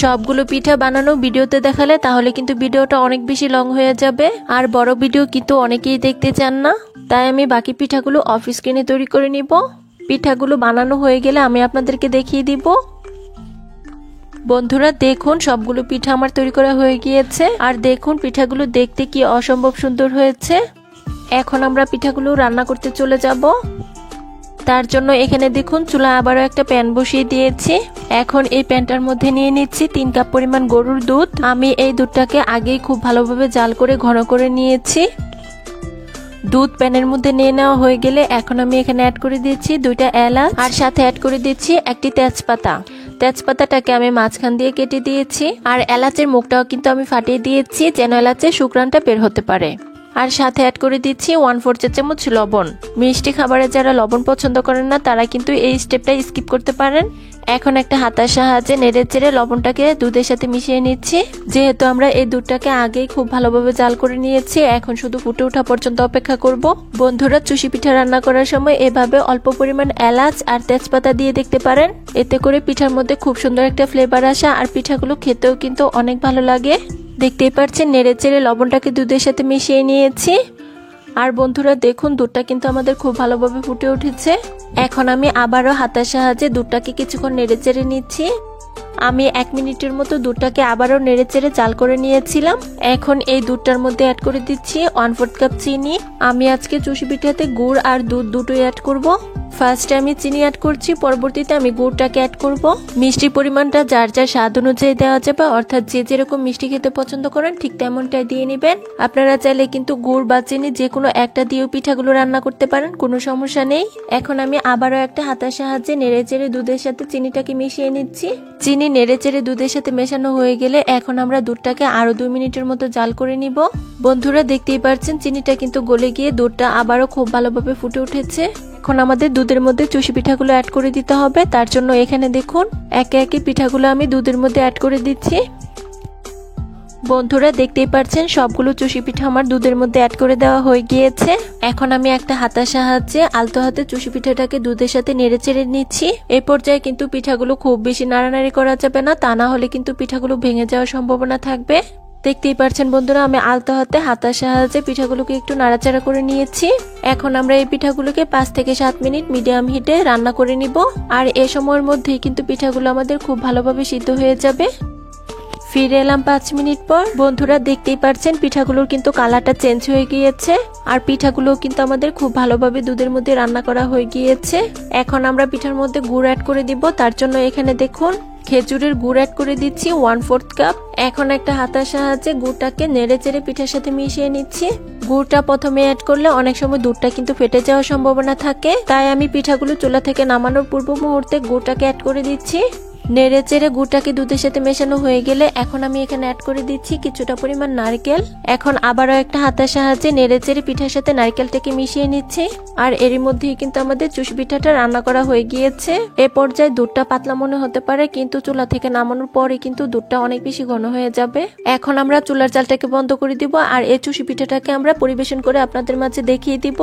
সবগুলো পিঠা বানানো ভিডিওতে দেখালে তাহলে কিন্তু ভিডিওটা অনেক বেশি লং হয়ে যাবে, আর বড় ভিডিও কিন্তু অনেকেই দেখতে চান না। তাই আমি বাকি পিঠাগুলো অফ স্ক্রিনে তৈরি করে নিব। পিঠাগুলো বানানো হয়ে গেলে আমি আপনাদেরকে দেখিয়ে দিব। বন্ধুরা, দেখুন সবগুলো পিঠা আমার তৈরি করা হয়ে গিয়েছে, আর দেখুন পিঠাগুলো দেখতে কি অসম্ভব সুন্দর হয়েছে। এখন আমরা পিঠাগুলো রান্না করতে চলে যাব। তার জন্য এখানে দেখুন চুলা আবারও একটা প্যান বসিয়ে দিয়েছি। এখন এই প্যানটার মধ্যে নিয়ে নিচ্ছি 3 কাপ পরিমাণ গরুর দুধ। আমি এই দুধটাকে আগেই খুব ভালোভাবে জাল করে ঘন করে নিয়েছি। দুধ প্যানের মধ্যে নিয়ে নেওয়া হয়ে গেলে এখন আমি এখানে অ্যাড করে দিচ্ছি 2টা এলাচ, আর সাথে অ্যাড করে দিচ্ছি একটি তেজপাতা। তেজপাতাটাকে আমি মাঝখান দিয়ে কেটে দিয়েছি, আর এলাচের মুখটাও কিন্তু আমি ফাটিয়ে দিয়েছি যেন এলাচের সুঘ্রাণটা বের হতে পারে। আর সাথে অ্যাড করে দিচ্ছি 1/4 চা চামচ লবণ। মিষ্টি খাবারে যারা লবণ পছন্দ করেন না তারা কিন্তু এই স্টেপটা স্কিপ করতে পারেন। এখন একটা হাতার সাহায্যে নেড়ে চেড়ে লবণটাকে দুধের সাথে মিশিয়ে নিচ্ছি। যেহেতু আমরা এই দুধটাকে আগেই খুব ভালোভাবে জাল করে নিয়েছি, এখন শুধু ফুটে ওঠা পর্যন্ত অপেক্ষা করব। বন্ধুরা, চুষি পিঠা রান্না করার সময় এভাবে অল্প পরিমাণ এলাচ আর তেজপাতা দিয়ে দেখতে পারেন। এতে করে পিঠার মধ্যে খুব সুন্দর একটা ফ্লেভার আসে, আর পিঠাগুলো খেতেও কিন্তু অনেক ভালো লাগে। দেখতেই পাচ্ছেন নেড়ে চেড়ে লবণটাকে দুধের সাথে মিশিয়ে নিয়েছি। আর বন্ধুরা, দেখুন দুধটা কিন্তু আমাদের খুব ভালোভাবে ফুটে উঠেছে। এখন আমি আবারও হাতের সাহায্যে দুধটাকে কিছুক্ষণ নেড়ে চেড়ে নিচ্ছি। আমি 1 মিনিটের মতো দুধটাকে আবারও নেড়ে চেড়ে জাল করে নিয়েছিলাম। এখন এই দুধটার মধ্যে অ্যাড করে দিচ্ছি 1/4 কাপ চিনি। আমি আজকে চুষি পিঠাতে গুড় আর দুধ দুটোই অ্যাড করব। ফার্স্টে আমি চিনি অ্যাড করছি, পরবর্তীতে আমি গুড়টাকে অ্যাড করব। মিষ্টির পরিমাণটা যার যার স্বাদ অনুযায়ী দেওয়া যাবে, অর্থাৎ যে যেরকম মিষ্টি খেতে পছন্দ করেন ঠিক তেমনটাই দিয়ে নেবেন। আপনারা চাইলে কিন্তু গুড় বা চিনি যে কোনো একটা দিয়েও পিঠাগুলো রান্না করতে পারেন, কোনো সমস্যা নেই। এখন আমি আবারও একটা হাতার সাহায্যে নেড়ে চেড়ে দুধের সাথে চিনিটাকে মিশিয়ে নিচ্ছি। চিনি নেড়ে চেড়ে দুধের সাথে মেশানো হয়ে গেলে এখন আমরা দুধটাকে আরো 2 মিনিটের মতো জাল করে নিব। বন্ধুরা, দেখতেই পাচ্ছেন চিনিটা কিন্তু গলে গিয়ে দুধটা আবারও খুব ভালোভাবে ফুটে উঠেছে। এখন আমাদের দুধের মধ্যে চুষি পিঠাগুলো অ্যাড করে দিতে হবে। তার জন্য এখানে দেখুন একে একে পিঠাগুলো আমি দুধের মধ্যে অ্যাড করে দিচ্ছি। বন্ধুরা, দেখতেই পাচ্ছেন সবগুলো চুষি পিঠা আমার দুধের মধ্যে অ্যাড করে দেওয়া হয়ে গিয়েছে। এখন আমি একটা হাতার সাহায্যে আলতো হাতে চুষি পিঠাটাকে দুধের সাথে নেড়ে চেড়ে নিচ্ছি। এই পর্যায়ে কিন্তু পিঠাগুলো খুব বেশি নাড়ানাড়ি করা যাবে না, তা না হলে কিন্তু পিঠাগুলো ভেঙে যাওয়ার সম্ভাবনা থাকবে। দেখতেই পারছেন বন্ধুরা, আমি আলতো হাতে হাতার সাহায্যে পিঠাগুলোকে একটু নাড়াচাড়া করে নিয়েছি। এখন আমরা এই পিঠাগুলোকে 5 থেকে 7 মিনিট মিডিয়াম হিটে রান্না করে নিব। আর এই সময়ের মধ্যেই কিন্তু পিঠাগুলো আমাদের খুব ভালোভাবে সিদ্ধ হয়ে যাবে। ফিরে এলাম 5 মিনিট পর। বন্ধুরা দেখতেই পারছেন পিঠাগুলোর কিন্তু কালারটা চেঞ্জ হয়ে গিয়েছে। আর পিঠাগুলো কিন্তু আমাদের খুব ভালোভাবে দুধের মধ্যে রান্না করা হয়ে গিয়েছে। এখন আমরা পিঠার মধ্যে গুড় অ্যাড করে দিব। তার জন্য এখানে দেখুন খেজুরের গুড় অ্যাড করে দিচ্ছি 1/4 কাপ। এখন একটা হাতার সাহায্যে গুড়টাকে নেড়ে চেড়ে পিঠার সাথে মিশিয়ে নিচ্ছি। গুড়টা প্রথমে অ্যাড করলে অনেক সময় দুধটা কিন্তু ফেটে যাওয়ার সম্ভাবনা থাকে, তাই আমি পিঠাগুলো চুলা থেকে নামানোর পূর্ব মুহূর্তে গুড়টাকে অ্যাড করে দিচ্ছি। নেড়ে চেড়ে গুড়টাকে দুধের সাথে মেশানো হয়ে গেলে এখন আমি এখানে অ্যাড করে দিচ্ছি কিছুটা পরিমাণ নারকেল। এখন আবারও একটা হাতের সাহায্যে নেড়ে চেড়ে পিঠার সাথে নারকেলটাকে মিশিয়ে নিচ্ছি। আর এরই মধ্যেই কিন্তু আমাদের চুষি পিঠাটা রান্না করা হয়ে গিয়েছে। এ পর্যায়ে দুধটা পাতলা মনে হতে পারে, কিন্তু চুলা থেকে নামানোর পরে কিন্তু দুধটা অনেক বেশি ঘন হয়ে যাবে। এখন আমরা চুলার জালটাকে বন্ধ করে দিব আর এই চুষি পিঠাটাকে আমরা পরিবেশন করে আপনাদের মাঝে দেখিয়ে দিব।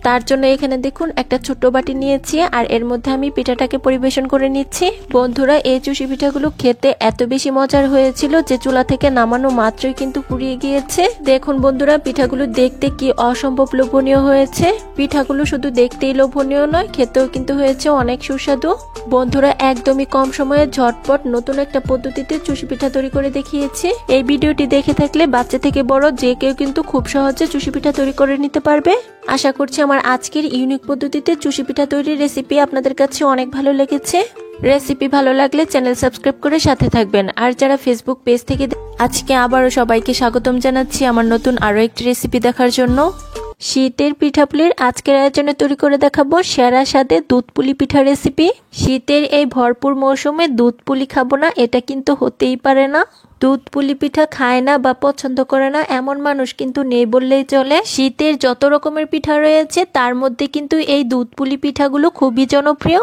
তার জন্য এখানে দেখুন একটা ছোট্ট বাটি নিয়েছি আর এর মধ্যে আমি পিঠাটাকে পরিবেশন করে নিচ্ছি। বন্ধুরা এই চুষি পিঠাগুলো খেতে এত বেশি মজার হয়েছিল যে চুলা থেকে নামানো মাত্রই কিন্তু পুড়িয়ে গিয়েছে। দেখুন বন্ধুরা পিঠাগুলো দেখতে কি অসম্ভব লোভনীয় হয়েছে। পিঠাগুলো শুধু দেখতেই লোভনীয় নয়, খেতেও কিন্তু হয়েছে অনেক সুস্বাদু। বন্ধুরা একদমই কম সময়ে ঝটপট নতুন একটা পদ্ধতিতে চুষি পিঠা তৈরি করে দেখিয়েছি। এই ভিডিওটি দেখে থাকলে বাচ্চা থেকে বড় যে কেউ কিন্তু খুব সহজে চুষি পিঠা তৈরি করে নিতে পারবে। আশা করছি আমার আজকের ইউনিক পদ্ধতিতে চুষি পিঠা তৈরির রেসিপি আপনাদের কাছে অনেক ভালো লেগেছে। রেসিপি ভালো লাগলে চ্যানেল সাবস্ক্রাইব করে সাথে থাকবেন। আর যারা ফেসবুক পেজ থেকে আজকে আবারও সবাইকে স্বাগতম জানাচ্ছি আমার নতুন আরো একটি রেসিপি দেখার জন্য। শীতের পিঠাপুলির আজকের আয়োজনে তৈরি করে দেখাবো সেরা স্বাদে দুধ পুলি পিঠা রেসিপি। শীতের এই ভরপুর মৌসুমে দুধ পুলি খাবো না, এটা কিন্তু হতেই পারে না। দুধ পুলি পিঠা খায় না বা পছন্দ করে না এমন মানুষ কিন্তু নেই বললেই চলে। শীতের যত রকমের পিঠা রয়েছে তার মধ্যে কিন্তু এই দুধ পুলি পিঠাগুলো খুবই জনপ্রিয়।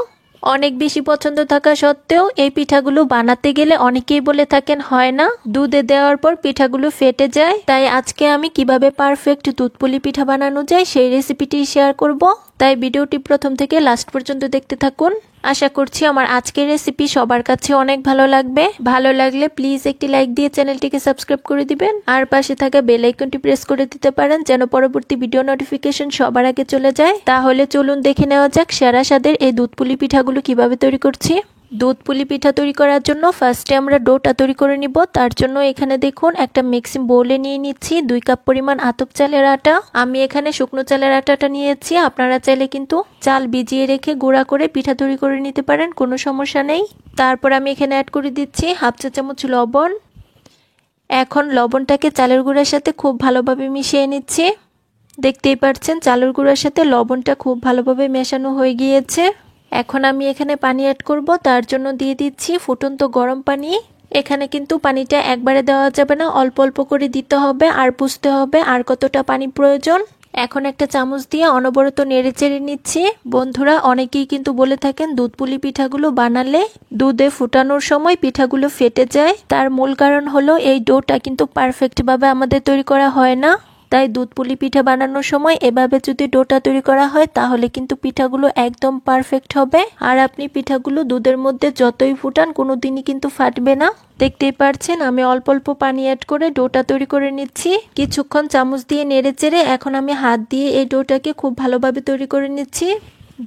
অনেক বেশি পছন্দ থাকা সত্ত্বেও এই পিঠাগুলো বানাতে গেলে অনেকেই বলে থাকেন হয় না, দুধে দেওয়ার পর পিঠাগুলো ফেটে যায়। তাই আজকে আমি কিভাবে পারফেক্ট দুধ পুলি পিঠা বানানো যায় সেই রেসিপিটি শেয়ার করব। তাই ভিডিওটি প্রথম থেকে লাস্ট পর্যন্ত দেখতে থাকুন। আশা করছি আমার আজকের রেসিপি সবার কাছে অনেক ভালো লাগবে। ভালো লাগলে প্লিজ একটি লাইক দিয়ে চ্যানেলটিকে সাবস্ক্রাইব করে দিবেন আর পাশে থাকা বেল আইকনটি প্রেস করে দিতে পারেন যেন পরবর্তী ভিডিও নোটিফিকেশন সবার আগে চলে যায়। তাহলে চলুন দেখে নেওয়া যাক সেরা স্বাদের এই দুধ পুলি পিঠাগুলো কিভাবে তৈরি করছি। দুধ পুলি পিঠা তৈরি করার জন্য ফার্স্টে আমরা ডোটা তৈরি করে নিব। তার জন্য এখানে দেখুন একটা মিক্সিং বোলে নিয়ে নিচ্ছি 2 কাপ পরিমাণ আতপ চালের আটা। আমি এখানে শুকনো চালের আটাটা নিয়েছি, আপনারা চাইলে কিন্তু চাল ভিজিয়ে রেখে গুঁড়া করে পিঠা তৈরি করে নিতে পারেন, কোনো সমস্যা নেই। তারপর আমি এখানে অ্যাড করে দিচ্ছি 1/2 চা চামচ লবণ। এখন লবণটাকে চালের গুঁড়ার সাথে খুব ভালোভাবে মিশিয়ে নিচ্ছি। দেখতেই পাচ্ছেন চালের গুঁড়ার সাথে লবণটা খুব ভালোভাবে মেশানো হয়ে গিয়েছে। এখন আমি এখানে পানি অ্যাড করব, তার জন্য দিয়ে দিচ্ছি ফুটন্ত গরম পানি। এখানে কিন্তু পানিটা একবারে দেওয়া যাবে না, অল্প অল্প করে দিতে হবে আর বুঝতে হবে আর কতটা পানি প্রয়োজন। এখন একটা চামচ দিয়ে অনবরত নেড়ে চেড়ে নিচ্ছি। বন্ধুরা অনেকেই কিন্তু বলে থাকেন দুধ পুলি পিঠাগুলো বানালে দুধে ফুটানোর সময় পিঠাগুলো ফেটে যায়। তার মূল কারণ হলো এই ডোটা কিন্তু পারফেক্ট ভাবে আমাদের তৈরি করা হয় না। তাই দুধ পুলি পিঠা বানানোর সময় এভাবে যদি ডোটা তৈরি করা হয় তাহলে কিন্তু পিঠাগুলো একদম পারফেক্ট হবে। আর আপনি পিঠাগুলো দুধের মধ্যে যতই ফুটান কোনোদিনই কিন্তু ফাটবে না। দেখতেই পাচ্ছেন আমি অল্প অল্প পানি অ্যাড করে ডোটা তৈরি করে নিচ্ছি। কিছুক্ষণ চামচ দিয়ে নেড়ে চেড়ে এখন আমি হাত দিয়ে এই ডোটাকে খুব ভালোভাবে তৈরি করে নিচ্ছি।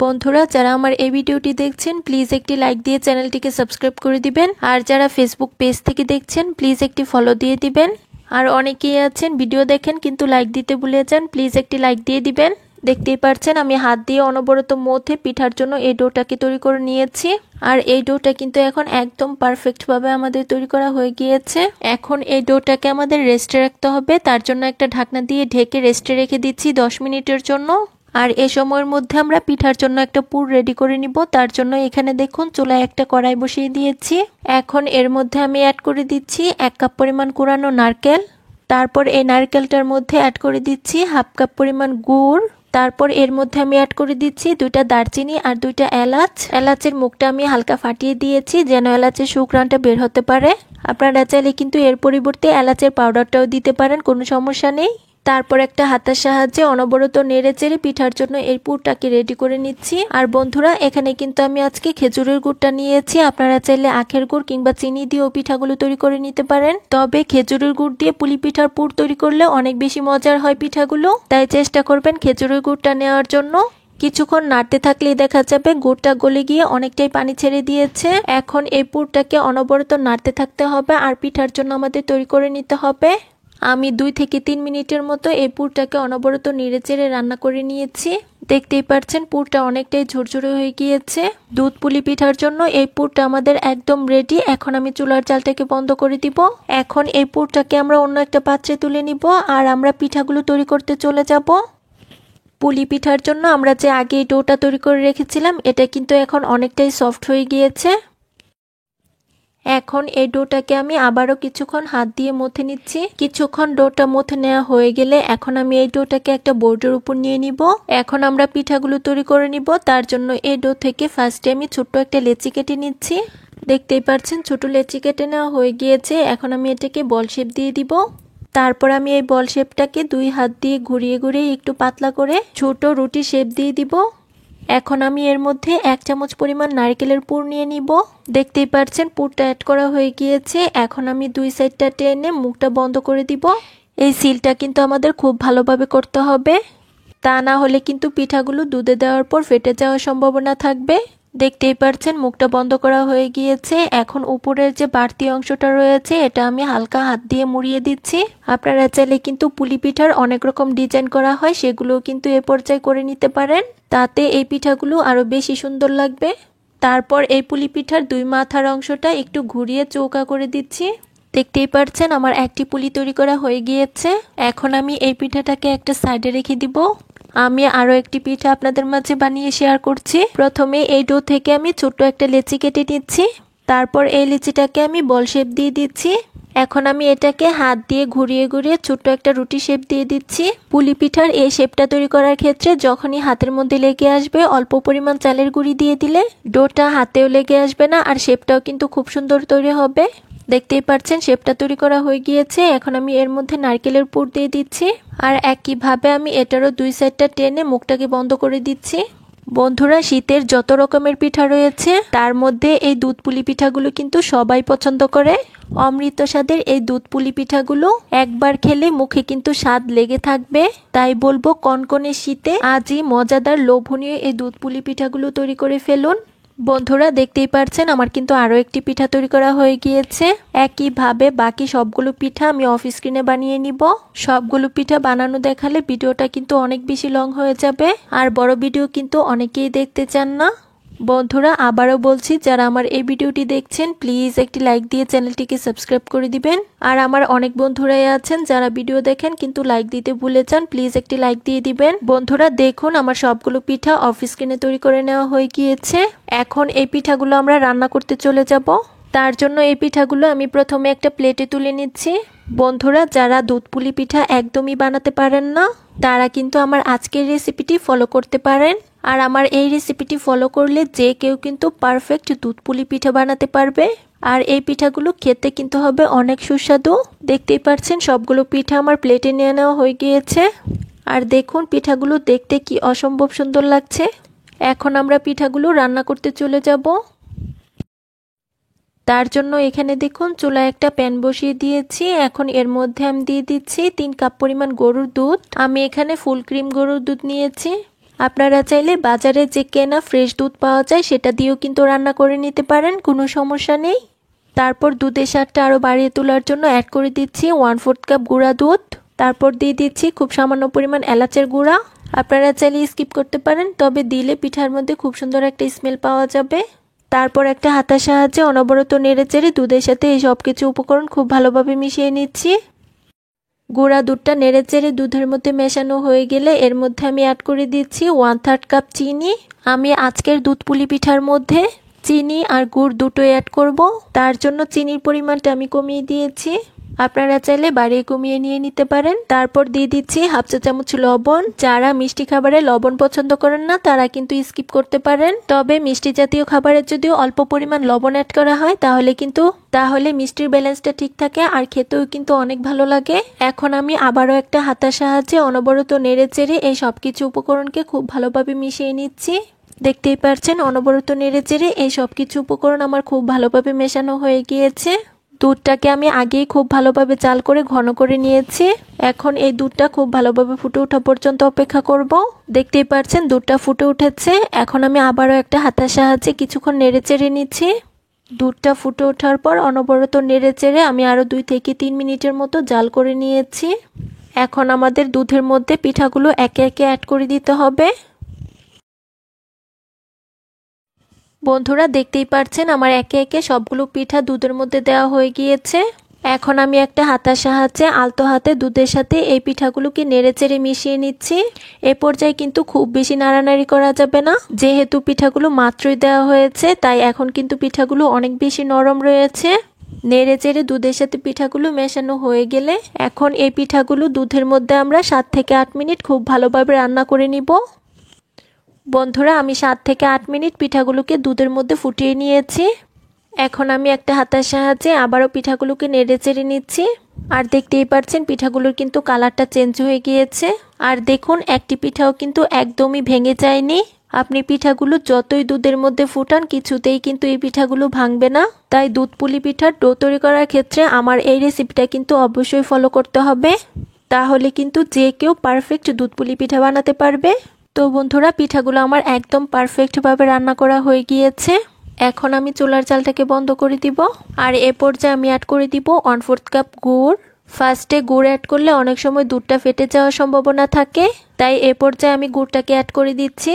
বন্ধুরা যারা আমার এই ভিডিওটি দেখছেন প্লিজ একটি লাইক দিয়ে চ্যানেলটিকে সাবস্ক্রাইব করে দিবেন। আর যারা ফেসবুক পেজ থেকে দেখছেন প্লিজ একটি ফলো দিয়ে দিবেন। আর অনেকেই আছেন ভিডিও দেখেন কিন্তু লাইক দিতে ভুলে যান, প্লিজ একটি লাইক দিয়ে দিবেন। দেখতেই পাচ্ছেন আমি হাত দিয়ে অনবরত মধ্যে পিঠার জন্য এই ডোটাকে তৈরি করে নিয়েছি। আর এই ডোটা কিন্তু এখন একদম পারফেক্ট ভাবে আমাদের তৈরি করা হয়ে গিয়েছে। এখন এই ডোটাকে আমাদের রেস্টে রাখতে হবে, তার জন্য একটা ঢাকনা দিয়ে ঢেকে রেস্টে রেখে দিচ্ছি 10 মিনিটের জন্য। আর এই সময়ের মধ্যে আমরা পিঠার জন্য একটা পুর রেডি করে নিব। তার জন্য এখানে দেখুন চুলায় একটা কড়াই বসিয়ে দিয়েছি। এখন এর মধ্যে আমি অ্যাড করে দিচ্ছি 1 কাপ পরিমাণ কুড়ানো নারকেল। তারপর এই নারকেলটার মধ্যে অ্যাড করে দিচ্ছি 1/2 কাপ পরিমাণ গুড়। তারপর এর মধ্যে আমি অ্যাড করে দিচ্ছি 2টা দারচিনি আর 2টা এলাচ। এলাচের মুখটা আমি হালকা ফাটিয়ে দিয়েছি যেন এলাচের সুঘ্রাণটা বের হতে পারে। আপনারা চাইলে কিন্তু এর পরিবর্তে এলাচের পাউডারটাও দিতে পারেন, কোনো সমস্যা নেই। তারপর একটা হাতার সাহায্যে অনবরত নেড়ে চেড়ে পিঠার জন্য এই পুরটাকে রেডি করে নিচ্ছি। আর বন্ধুরা, এখানে কিন্তু আমি আজকে খেজুরের গুড়টা নিয়েছি। আপনারা চাইলে আখের গুড় কিংবা চিনি দিয়েও পিঠাগুলো তৈরি করে নিতে পারেন। তবে খেজুরের গুড় দিয়ে পুলি পিঠার পুর তৈরি করলে অনেক বেশি মজার হয় পিঠাগুলো, তাই চেষ্টা করবেন খেজুরের গুড়টা নেওয়ার জন্য। কিছুক্ষণ নাড়তে থাকলেই দেখা যাবে গুড়টা গলে গিয়ে অনেকটাই পানি ছেড়ে দিয়েছে। এখন এই পুরটাকে অনবরত নাড়তে থাকতে হবে আর পিঠার জন্য আমাদের তৈরি করে নিতে হবে। আমি 2 থেকে 3 মিনিটের মতো এই পুরটাকে অনবরত নেড়ে চেড়ে রান্না করে নিয়েছি। দেখতেই পাচ্ছেন পুরটা অনেকটাই ঝরঝরে হয়ে গিয়েছে। দুধ পুলি পিঠার জন্য এই পুরটা আমাদের একদম রেডি। এখন আমি চুলার জালটাকে বন্ধ করে দিব। এখন এই পুরটাকে আমরা অন্য একটা পাত্রে তুলে নিব আর আমরা পিঠাগুলো তৈরি করতে চলে যাব। পুলি পিঠার জন্য আমরা যে আগে এই ডোটা তৈরি করে রেখেছিলাম, এটা কিন্তু এখন অনেকটাই সফট হয়ে গিয়েছে। এখন এই ডোটাকে আমি আবারও কিছুক্ষণ হাত দিয়ে মথে নিচ্ছি। কিছুক্ষণ ডোটা মথে নেওয়া হয়ে গেলে এখন আমি এই ডোটাকে একটা বোর্ডের উপর নিয়ে নিব। এখন আমরা পিঠাগুলো তৈরি করে নিব। তার জন্য এই ডো থেকে ফার্স্টে আমি ছোট্ট একটা লেচি কেটে নিচ্ছি। দেখতেই পাচ্ছেন ছোট লেচি কেটে নেওয়া হয়ে গিয়েছে। এখন আমি এটাকে বল শেপ দিয়ে দিব। তারপর আমি এই বল শেপটাকে 2 হাত দিয়ে ঘুরিয়ে ঘুরিয়ে একটু পাতলা করে ছোট রুটি শেপ দিয়ে দিব। এখন আমি এর মধ্যে 1 চামচ পরিমাণ নারকেলের পুর নিয়ে নিব। দেখতেই পাচ্ছেন পুরটা অ্যাড করা হয়ে গিয়েছে। এখন আমি 2 সাইডটা টেনে মুখটা বন্ধ করে দিব। এই সিলটা কিন্তু আমাদের খুব ভালোভাবে করতে হবে, তা না হলে কিন্তু পিঠাগুলো দুধে দেওয়ার পর ফেটে যাওয়ার সম্ভাবনা থাকবে। দেখতেই পাচ্ছেন মুখটা বন্ধ করা হয়ে গিয়েছে। এখন উপরের যে বাড়তি অংশটা রয়েছে এটা আমি হালকা হাত দিয়ে মুড়িয়ে দিচ্ছি। আপনারা চাইলে কিন্তু পুলি পিঠার অনেক রকম ডিজাইন করা হয়, সেগুলোও কিন্তু এ পর্যায়ে করে নিতে পারেন। তাতে এই পিঠাগুলো আরো বেশি সুন্দর লাগবে। তারপর এই পুলি পিঠার 2 মাথার অংশটা একটু ঘুরিয়ে চৌকা করে দিচ্ছি। দেখতেই পাচ্ছেন আমার একটি পুলি তৈরি করা হয়ে গিয়েছে। এখন আমি এই পিঠাটাকে একটা সাইডে রেখে দিব। আমি আরো একটি পিঠা আপনাদের মাঝে বানিয়ে শেয়ার করছি। প্রথমে এই ডো থেকে আমি ছোট্ট একটা লেচি কেটে নিচ্ছি। তারপর এই লেচিটাকে আমি বল শেপ দিয়ে দিচ্ছি। এখন আমি এটাকে হাত দিয়ে ঘুরিয়ে ঘুরিয়ে ছোট্ট একটা রুটি শেপ দিয়ে দিচ্ছি। পুলি পিঠার এই শেপটা তৈরি করার ক্ষেত্রে যখনই হাতের মধ্যে লেগে আসবে অল্প পরিমাণ চালের গুঁড়ি দিয়ে দিলে ডোটা হাতেও লেগে আসবে না আর শেপটাও কিন্তু খুব সুন্দর তৈরি হবে। দেখতেই পাচ্ছেন শেপটা তৈরি করা হয়ে গিয়েছে। এখন আমি এর মধ্যে নারকেলের পুর দিয়ে দিচ্ছি আর একইভাবে আমি এটারও 2 সাইডটা টেনে মুখটাকে বন্ধ করে দিচ্ছি। বন্ধুরা, শীতের যত রকমের পিঠা রয়েছে তার মধ্যে এই দুধ পুলি পিঠাগুলো কিন্তু সবাই পছন্দ করে। অমৃত স্বাদের এই দুধ পুলি পিঠাগুলো একবার খেলে মুখে কিন্তু স্বাদ লেগে থাকবে। তাই বলবো কনকনে শীতে আজই মজাদার লোভনীয় এই দুধ পুলি পিঠাগুলো তৈরি করে ফেলুন। বন্ধুরা, দেখতেই পাচ্ছেন আমার কিন্তু আরো একটি পিঠা তৈরি করা হয়ে গিয়েছে। একইভাবে বাকি সবগুলো পিঠা আমি অফ স্ক্রিনে বানিয়ে নিব। সবগুলো পিঠা বানানো দেখালে ভিডিওটা কিন্তু অনেক বেশি লং হয়ে যাবে আর বড় ভিডিও কিন্তু অনেকেই দেখতে চান না। বন্ধুরা, আবারও বলছি, যারা আমার এই ভিডিওটি দেখছেন প্লিজ একটি লাইক দিয়ে চ্যানেলটিকে সাবস্ক্রাইব করে দিবেন। আর আমার অনেক বন্ধুরাই আছেন যারা ভিডিও দেখেন কিন্তু লাইক দিতে ভুলে যান, প্লিজ একটি লাইক দিয়ে দিবেন। বন্ধুরা দেখুন, আমার সবগুলো পিঠা অফ স্ক্রিনে তৈরি করে নেওয়া হয়ে গিয়েছে। এখন এই পিঠাগুলো আমরা রান্না করতে চলে যাব। তার জন্য এই পিঠাগুলো আমি প্রথমে একটা প্লেটে তুলে নিচ্ছি। বন্ধুরা, যারা দুধ পুলি পিঠা একদমই বানাতে পারেন না তারা কিন্তু আমার আজকের রেসিপিটি ফলো করতে পারেন। আর আমার এই রেসিপিটি ফলো করলে যে কেউ কিন্তু পারফেক্ট দুধ পুলি পিঠা বানাতে পারবে। আর এই পিঠাগুলো খেতে কিন্তু হবে অনেক সুস্বাদু। দেখতেই পাচ্ছেন সবগুলো পিঠা আমার প্লেটে নিয়ে নেওয়া হয়ে গিয়েছে। আর দেখুন পিঠাগুলো দেখতে কি অসম্ভব সুন্দর লাগছে। এখন আমরা পিঠাগুলো রান্না করতে চলে যাব। তার জন্য এখানে দেখুন চুলায় একটা প্যান বসিয়ে দিয়েছি। এখন এর মধ্যে আমি দিয়ে দিচ্ছি 3 কাপ পরিমাণ গরুর দুধ। আমি এখানে ফুল ক্রিম গরুর দুধ নিয়েছি। আপনারা চাইলে বাজারে যে কেনা ফ্রেশ দুধ পাওয়া যায় সেটা দিয়েও কিন্তু রান্না করে নিতে পারেন, কোনো সমস্যা নেই। তারপর দুধের স্বাদটা আরো বাড়িয়ে তোলার জন্য অ্যাড করে দিচ্ছি 1/4 কাপ গুঁড়া দুধ। তারপর দিয়ে দিচ্ছি খুব সামান্য পরিমাণ এলাচের গুঁড়া। আপনারা চাইলে স্কিপ করতে পারেন, তবে দিলে পিঠার মধ্যে খুব সুন্দর একটা স্মেল পাওয়া যাবে। তারপর একটা হাতার সাহায্যে অনবরত নেড়ে চেড়ে দুধের সাথে এই সব কিছু উপকরণ খুব ভালোভাবে মিশিয়ে নিচ্ছি। গুঁড়া দুধটা নেড়ে চেড়ে দুধের মধ্যে মেশানো হয়ে গেলে এর মধ্যে আমি অ্যাড করে দিচ্ছি 1/3 কাপ চিনি। আমি আজকের দুধ পুলি পিঠার মধ্যে চিনি আর গুড় দুটোই অ্যাড করব, তার জন্য চিনির পরিমাণটা আমি কমিয়ে দিয়েছি। আপনারা চাইলে বাড়িয়ে কমিয়ে নিয়ে নিতে পারেন। তারপর দিয়ে দিচ্ছি হাফ চা চামচ লবণ। যারা মিষ্টি খাবারে লবণ পছন্দ করেন না তারা কিন্তু স্কিপ করতে পারেন। তবে মিষ্টি জাতীয় খাবারে যদিও অল্প পরিমাণ লবণ অ্যাড করা হয় তাহলে মিষ্টির ব্যালেন্সটা ঠিক থাকে আর খেতেও কিন্তু অনেক ভালো লাগে। এখন আমি আবারও একটা হাতার সাহায্যে অনবরত নেড়ে চেড়ে এই সবকিছু উপকরণকে খুব ভালোভাবে মিশিয়ে নিচ্ছি। দেখতেই পাচ্ছেন অনবরত নেড়ে চেড়ে এই সবকিছু উপকরণ আমার খুব ভালোভাবে মেশানো হয়ে গিয়েছে। দুধটাকে আমি আগেই খুব ভালোভাবে জাল করে ঘন করে নিয়েছি। এখন এই দুধটা খুব ভালোভাবে ফুটে ওঠা পর্যন্ত অপেক্ষা করব। দেখতেই পাচ্ছেন দুধটা ফুটে উঠেছে। এখন আমি আবারও একটা হাতার সাহায্যে কিছুক্ষণ নেড়ে চেড়ে নিচ্ছি। দুধটা ফুটে ওঠার পর অনবরত নেড়ে চেড়ে আমি আরও 2 থেকে 3 মিনিটের মতো জাল করে নিয়েছি। এখন আমাদের দুধের মধ্যে পিঠাগুলো একে একে অ্যাড করে দিতে হবে। বন্ধুরা দেখতেই পাচ্ছেন আমার একে একে সবগুলো পিঠা দুধের মধ্যে দেওয়া হয়ে গিয়েছে। এখন আমি একটা হাতার সাহায্যে আলতো হাতে দুধের সাথে এই পিঠাগুলোকে নেড়েচেড়ে মিশিয়ে নিচ্ছি। এ পর্যায়ে কিন্তু খুব বেশি নাড়ানাড়ি করা যাবে না, যেহেতু পিঠাগুলো মাত্রই দেওয়া হয়েছে তাই এখন কিন্তু পিঠাগুলো অনেক বেশি নরম রয়েছে। নেড়েচেড়ে দুধের সাথে পিঠাগুলো মেশানো হয়ে গেলে এখন এই পিঠাগুলো দুধের মধ্যে আমরা 7 থেকে 8 মিনিট খুব ভালোভাবে রান্না করে নিব। বন্ধুরা আমি 7 থেকে 8 মিনিট পিঠাগুলোকে দুধের মধ্যে ফুটিয়ে নিয়েছি। এখন আমি একটা হাতার সাহায্যে আবারও পিঠাগুলোকে নেড়ে চেড়ে নিচ্ছি। আর দেখতেই পাচ্ছেন পিঠাগুলোর কিন্তু কালারটা চেঞ্জ হয়ে গিয়েছে। আর দেখুন একটি পিঠাও কিন্তু একদমই ভেঙে যায়নি। আপনি পিঠাগুলো যতই দুধের মধ্যে ফুটান কিছুতেই কিন্তু এই পিঠাগুলো ভাঙবে না। তাই দুধ পুলি পিঠার ডো তৈরি করার ক্ষেত্রে আমার এই রেসিপিটা কিন্তু অবশ্যই ফলো করতে হবে, তাহলে কিন্তু যে কেউ পারফেক্ট দুধ পুলি পিঠা বানাতে পারবে। তো বন্ধুরা পিঠাগুলো আমার একদম পারফেক্টভাবে রান্না করা হয়ে গিয়েছে। এখন আমি চুলার জালটাকে বন্ধ করে দিব। আর এ পর্যায়ে আমি অ্যাড করে দিব 1/4 কাপ গুড়। ফার্স্টে গুড় অ্যাড করলে অনেক সময় দুধটা ফেটে যাওয়ার সম্ভাবনা থাকে, তাই এ পর্যায়ে আমি গুড়টাকে অ্যাড করে দিচ্ছি।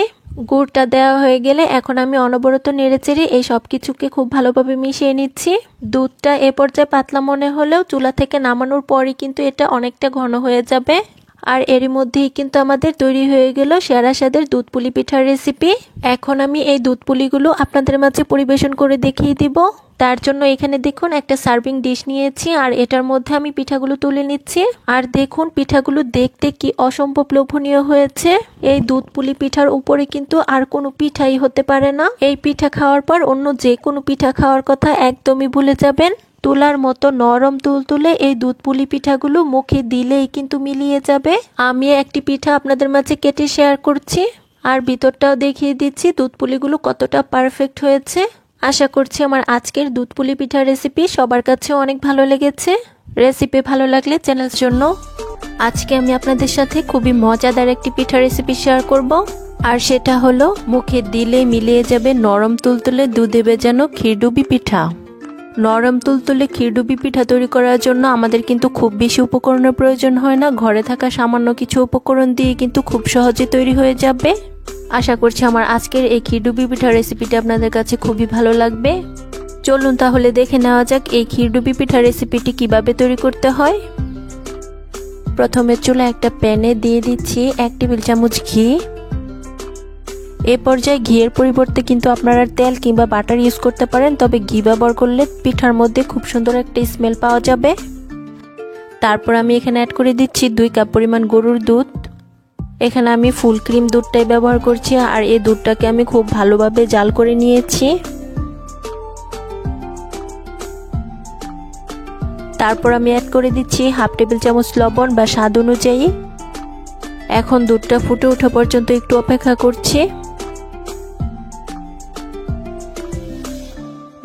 গুড়টা দেওয়া হয়ে গেলে এখন আমি অনবরত নেড়েচেড়ে এই সব কিছুকে খুব ভালোভাবে মিশিয়ে নিচ্ছি। দুধটা এ পর্যায়ে পাতলা মনে হলেও চুলা থেকে নামানোর পরই কিন্তু এটা অনেকটা ঘন হয়ে যাবে। আর এরই মধ্যেই কিন্তু আমাদের তৈরি হয়ে গেল সেরা স্বাদের দুধ পুলি পিঠার রেসিপি। এখন আমি এই দুধ পুলিগুলো আপনাদের মাঝে পরিবেশন করে দেখিয়ে দিব। তার জন্য এখানে দেখুন একটা সার্ভিং ডিশ নিয়েছি আর এটার মধ্যে আমি পিঠাগুলো তুলে নিচ্ছি। আর দেখুন পিঠাগুলো দেখতে কি অসম্ভব লোভনীয় হয়েছে। এই দুধ পুলি পিঠার উপরে কিন্তু আর কোনো পিঠাই হতে পারে না। এই পিঠা খাওয়ার পর অন্য যে কোনো পিঠা খাওয়ার কথা একদমই ভুলে যাবেন। তুলার মতো নরম তুলতুলে এই দুধ পুলি পিঠাগুলো মুখে দিলেই কিন্তু মিলিয়ে যাবে। আমি একটি পিঠা আপনাদের মাঝে কেটে শেয়ার করছি আর ভিতরটাও দেখিয়ে দিচ্ছি দুধ পুলিগুলো কতটা পারফেক্ট হয়েছে। আশা করছি আমার আজকের দুধ পুলি পিঠার রেসিপি সবার কাছে অনেক ভালো লেগেছে। রেসিপি ভালো লাগলে চ্যানেলের জন্য আজকে আমি আপনাদের সাথে খুবই মজাদার একটি পিঠা রেসিপি শেয়ার করব। আর সেটা হলো মুখে দিলে মিলিয়ে যাবে নরম তুলতুলে দুধে ভেজানো ক্ষীরডুবি পিঠা। নরম তুলতুলে ক্ষীরডুবি পিঠা তৈরি করার জন্য আমাদের কিন্তু খুব বেশি উপকরণের প্রয়োজন হয় না। ঘরে থাকা সামান্য কিছু উপকরণ দিয়ে কিন্তু খুব সহজে তৈরি হয়ে যাবে। আশা করছি আমার আজকের এই ক্ষীরডুবি পিঠার রেসিপিটা আপনাদের কাছে খুবই ভালো লাগবে। চলুন তাহলে দেখে নেওয়া যাক এই ক্ষীরডুবি পিঠার রেসিপিটি কিভাবে তৈরি করতে হয়। প্রথমে চুলায় একটা প্যানে দিয়ে দিচ্ছি 1 টেবিল চামচ ঘি। এ পর্যায়ে ঘিয়ের পরিবর্তে কিন্তু আপনারা তেল কিংবা বাটার ইউজ করতে পারেন, তবে ঘি ব্যবহার করলে পিঠার মধ্যে খুব সুন্দর একটা স্মেল পাওয়া যাবে। তারপর আমি এখানে অ্যাড করে দিচ্ছি 2 কাপ পরিমাণ গরুর দুধ। এখানে আমি ফুল ক্রিম দুধটাই ব্যবহার করছি আর এই দুধটাকে আমি খুব ভালোভাবে জাল করে নিয়েছি। তারপর আমি অ্যাড করে দিচ্ছি হাফ টেবিল চামচ লবণ বা স্বাদ অনুযায়ী। এখন দুধটা ফুটে ওঠা পর্যন্ত একটু অপেক্ষা করছি।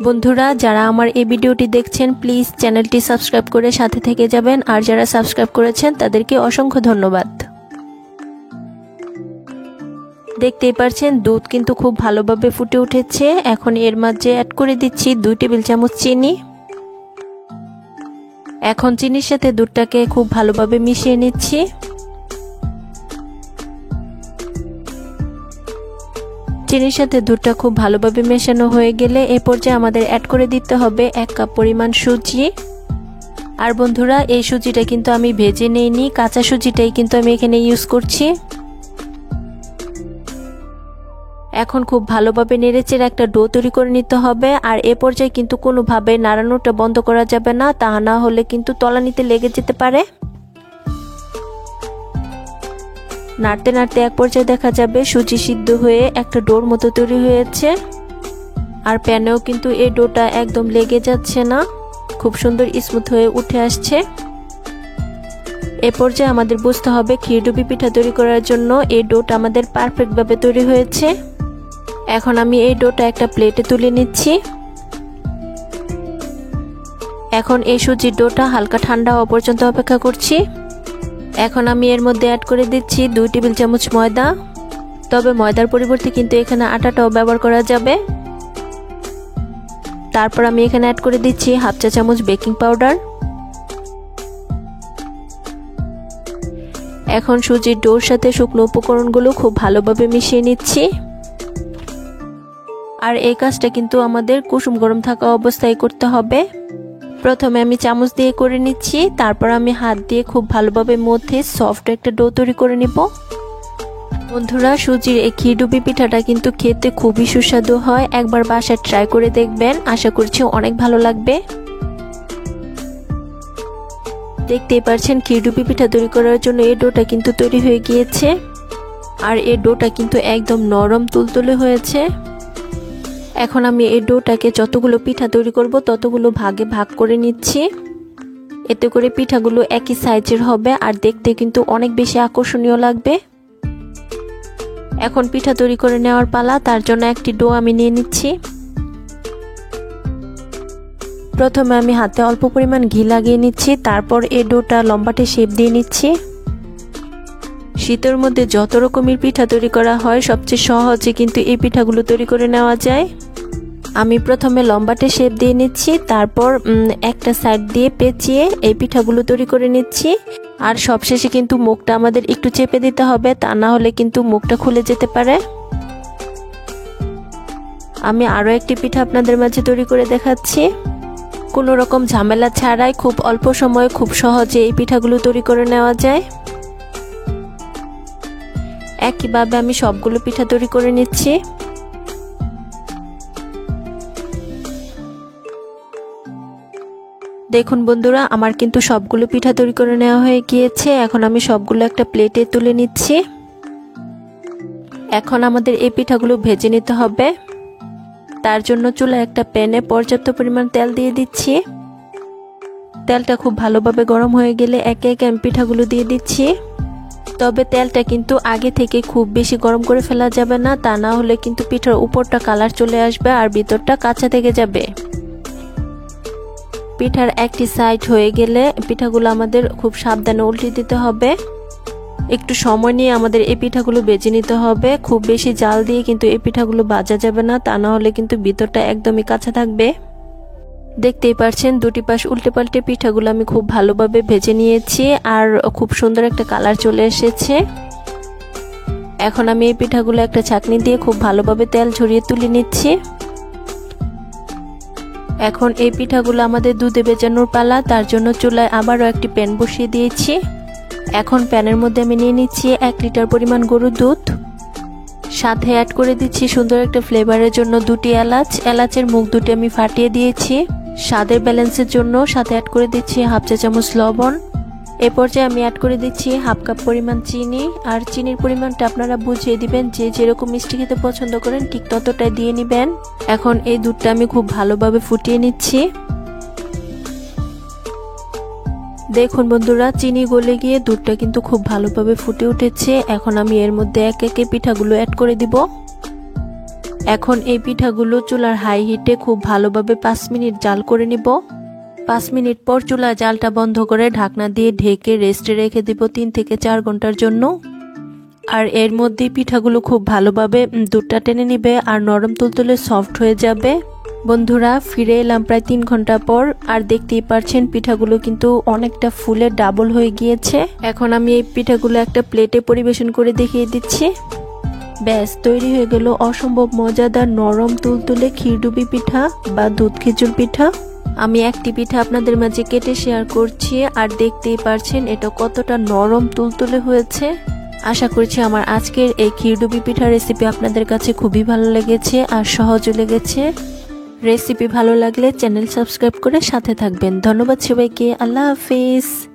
বন্ধুরা যারা আমার এই ভিডিওটি দেখছেন প্লিজ চ্যানেলটি সাবস্ক্রাইব করে সাথে থেকে যাবেন, আর যারা সাবস্ক্রাইব করেছেন তাদেরকে অসংখ্য ধন্যবাদ। দেখতেই পাচ্ছেন দুধ কিন্তু খুব ভালোভাবে ফুটে উঠেছে। এখন এর মাঝে অ্যাড করে দিচ্ছি 2 টেবিল চামচ চিনি। এখন চিনির সাথে দুধটাকে খুব ভালোভাবে মিশিয়ে নিচ্ছি। চিনির সাথে দুধটা খুব ভালোভাবে মেশানো হয়ে গেলে এ পর্যায়ে আমাদের অ্যাড করে দিতে হবে 1 কাপ পরিমাণ সুজি। আর বন্ধুরা এই সুজিটা কিন্তু আমি ভেজে নেইনি, কাঁচা সুজিটাই কিন্তু আমি এখানে ইউজ করছি। এখন খুব ভালোভাবে নেড়েচেড়ে একটা ডো তৈরি করে নিতে হবে। আর এ পর্যায়ে কিন্তু কোনোভাবে নাড়ানোটা বন্ধ করা যাবে না, তা না হলে কিন্তু তলানিতে লেগে যেতে পারে। নাড়তে নাড়তে এক পর্যায়ে দেখা যাবে সুজি সিদ্ধ হয়ে একটা ডোর মতো তৈরি হয়েছে। আর প্যানেও কিন্তু এই ডোটা একদম লেগে যাচ্ছে না, খুব সুন্দর স্মুথ হয়ে উঠে আসছে। এ পর্যায়ে আমাদের বুঝতে হবে ক্ষীরডুবি পিঠা তৈরি করার জন্য এই ডোটা আমাদের পারফেক্ট ভাবে তৈরি হয়েছে। এখন আমি এই ডোটা একটা প্লেটে তুলে নিচ্ছি। এখন এই সুজির ডোটা হালকা ঠান্ডা হওয়া পর্যন্ত অপেক্ষা করছি। এখন আমি এর মধ্যে অ্যাড করে দিচ্ছি 2 টেবিল চামচ ময়দা, তবে ময়দার পরিবর্তে কিন্তু এখানে আটাটাও ব্যবহার করা যাবে। তারপর আমি এখানে অ্যাড করে দিচ্ছি হাফ চা চামচ বেকিং পাউডার। এখন সুজির ডোর সাথে শুকনো উপকরণগুলো খুব ভালোভাবে মিশিয়ে নিচ্ছি। আর এই কাজটা কিন্তু আমাদের কুসুম গরম থাকা অবস্থায় করতে হবে। প্রথমে আমি চামচ দিয়ে করে নিচ্ছি, তারপর আমি হাত দিয়ে খুব ভালোভাবে মধ্যে সফট একটা ডো তৈরি করে নিব। বন্ধুরা, সুজির এই ক্ষীরডুবি পিঠাটা কিন্তু খেতে খুবই সুস্বাদু হয়, একবার বাসায় ট্রাই করে দেখবেন, আশা করছি অনেক ভালো লাগবে। দেখতেই পাচ্ছেন ক্ষীরডুবি পিঠা তৈরি করার জন্য এই ডোটা কিন্তু তৈরি হয়ে গিয়েছে। আর এই ডোটা কিন্তু একদম নরম তুলতুলে হয়েছে। এখন আমি এই ডোটাকে যতগুলো পিঠা তৈরি করব ততগুলো ভাগে ভাগ করে নিচ্ছি। এতে করে পিঠাগুলো একই সাইজের হবে আর দেখতে কিন্তু অনেক বেশি আকর্ষণীয় লাগবে। এখন পিঠা তৈরি করে নেওয়ার পালা, তার জন্য একটি ডো আমি নিয়ে নিচ্ছি। প্রথমে আমি হাতে অল্প পরিমাণ ঘি লাগিয়ে নিচ্ছি, তারপর এই ডোটা লম্বাটে শেপ দিয়ে নিচ্ছি। শীতের মধ্যে যত রকমের পিঠা তৈরি করা হয় সবচেয়ে সহজে কিন্তু এই পিঠাগুলো তৈরি করে নেওয়া যায়। আমি প্রথমে লম্বাটে শেপ দিয়ে নিচ্ছি, তারপর একটা সাইড দিয়ে পেঁচিয়ে এই পিঠাগুলো তৈরি করে নিচ্ছি। আর সবশেষে কিন্তু মুখটা আমাদের একটু চেপে দিতে হবে, তা না হলে কিন্তু মুখটা খুলে যেতে পারে। আমি আরো একটি পিঠা আপনাদের মাঝে তৈরি করে দেখাচ্ছি। কোনো রকম ঝামেলা ছাড়াই খুব অল্প সময়ে খুব সহজে এই পিঠাগুলো তৈরি করে নেওয়া যায়। একইভাবে আমি সবগুলো পিঠা তৈরি করে নিচ্ছি। দেখুন বন্ধুরা, আমার কিন্তু সবগুলো পিঠা তৈরি করে নেওয়া হয়ে গিয়েছে। এখন আমি সবগুলো একটা প্লেটে তুলে নিচ্ছি। এখন আমাদের এই পিঠাগুলো ভেজে নিতে হবে। তার জন্য চুলায় একটা প্যানে পর্যাপ্ত পরিমাণ তেল দিয়ে দিচ্ছি। তেলটা খুব ভালোভাবে গরম হয়ে গেলে একে একে আমি পিঠাগুলো দিয়ে দিচ্ছি। তবে তেলটা কিন্তু আগে থেকে খুব বেশি গরম করে ফেলা যাবে না, তা না হলে কিন্তু পিঠার উপরটা কালার চলে আসবে আর ভিতরটা কাঁচা থেকে যাবে। পিঠার একটি সাইড হয়ে গেলে পিঠাগুলো আমাদের খুব সাবধানে উল্টে দিতে হবে। একটু সময় নিয়ে আমাদের এই পিঠাগুলো ভেজে নিতে হবে। খুব বেশি জাল দিয়ে কিন্তু এই পিঠাগুলো ভাজা যাবে না, তা না হলে কিন্তু ভিতরটা একদমই কাঁচা থাকবে। দেখতেই পাচ্ছেন দুটি পাশ উল্টে পাল্টে পিঠাগুলো আমি খুব ভালোভাবে ভেজে নিয়েছি আর খুব সুন্দর একটা কালার চলে এসেছে। এখন আমি এই পিঠাগুলো একটা ছাঁকনি দিয়ে খুব ভালোভাবে তেল ঝরিয়ে তুলে নিচ্ছি। এখন এই পিঠাগুলো আমাদের দুধে ভেজানোর পালা, তার জন্য চুলায় আবারও একটি প্যান বসিয়ে দিয়েছি। এখন প্যানের মধ্যে আমি নিয়ে নিচ্ছি 1 লিটার পরিমাণ গরুর দুধ। সাথে অ্যাড করে দিচ্ছি সুন্দর একটা ফ্লেভারের জন্য 2টি এলাচ। এলাচের মুখ দুটি আমি ফাটিয়ে দিয়েছি স্বাদের ব্যালেন্সের জন্য। সাথে অ্যাড করে দিচ্ছি হাফ চা চামচ লবণ। এ পর্যায়ে আমি অ্যাড করে দিচ্ছি হাফ কাপ পরিমাণ চিনি। আর চিনির পরিমাণটা আপনারা বুঝিয়ে দিবেন, যে যেরকম মিষ্টি খেতে পছন্দ করেন ঠিক ততটাই দিয়ে নেবেন। এখন এই দুধটা আমি খুব ভালোভাবে ফুটিয়ে নিচ্ছি। দেখুন বন্ধুরা, চিনি গলে গিয়ে দুধটা কিন্তু খুব ভালোভাবে ফুটে উঠেছে। এখন আমি এর মধ্যে এক একে পিঠাগুলো অ্যাড করে দিব। এখন এই পিঠাগুলো চুলার হাই হিটে খুব ভালোভাবে 5 মিনিট জাল করে নিব। 5 মিনিট পর চুলার জালটা বন্ধ করে ঢাকনা দিয়ে ঢেকে রেস্টে রেখে দিব 3 থেকে 4 ঘন্টার জন্য। আর এর মধ্যে পিঠাগুলো খুব ভালোভাবে দুধটা টেনে নিবে আর নরম তুলতুলে সফট হয়ে যাবে। বন্ধুরা, ফিরে এলাম প্রায় 3 ঘন্টা পর। আর দেখতেই পাচ্ছেন পিঠাগুলো কিন্তু অনেকটা ফুলে ডাবল হয়ে গিয়েছে। এখন আমি এই পিঠাগুলো একটা প্লেটে পরিবেশন করে দেখিয়ে দিচ্ছি। ব্যাস, তৈরি হয়ে গেল অসম্ভব মজাদার নরম তুলতুলে ক্ষীরডুবি পিঠা বা দুধ খিচুড়ি পিঠা। আমি একটি পিঠা আপনাদের মাঝে কেটে শেয়ার করছি আর দেখতেই পারছেন এটা কতটা নরম তুলতুলে হয়েছে। আশা করছি আমার আজকের এই ক্ষীরডুবি পিঠা রেসিপি আপনাদের কাছে খুবই ভালো লেগেছে আর সহজও লেগেছে। রেসিপি ভালো লাগলে চ্যানেল সাবস্ক্রাইব করে সাথে থাকবেন। ধন্যবাদ সবাইকে। আল্লাহ হাফিজ।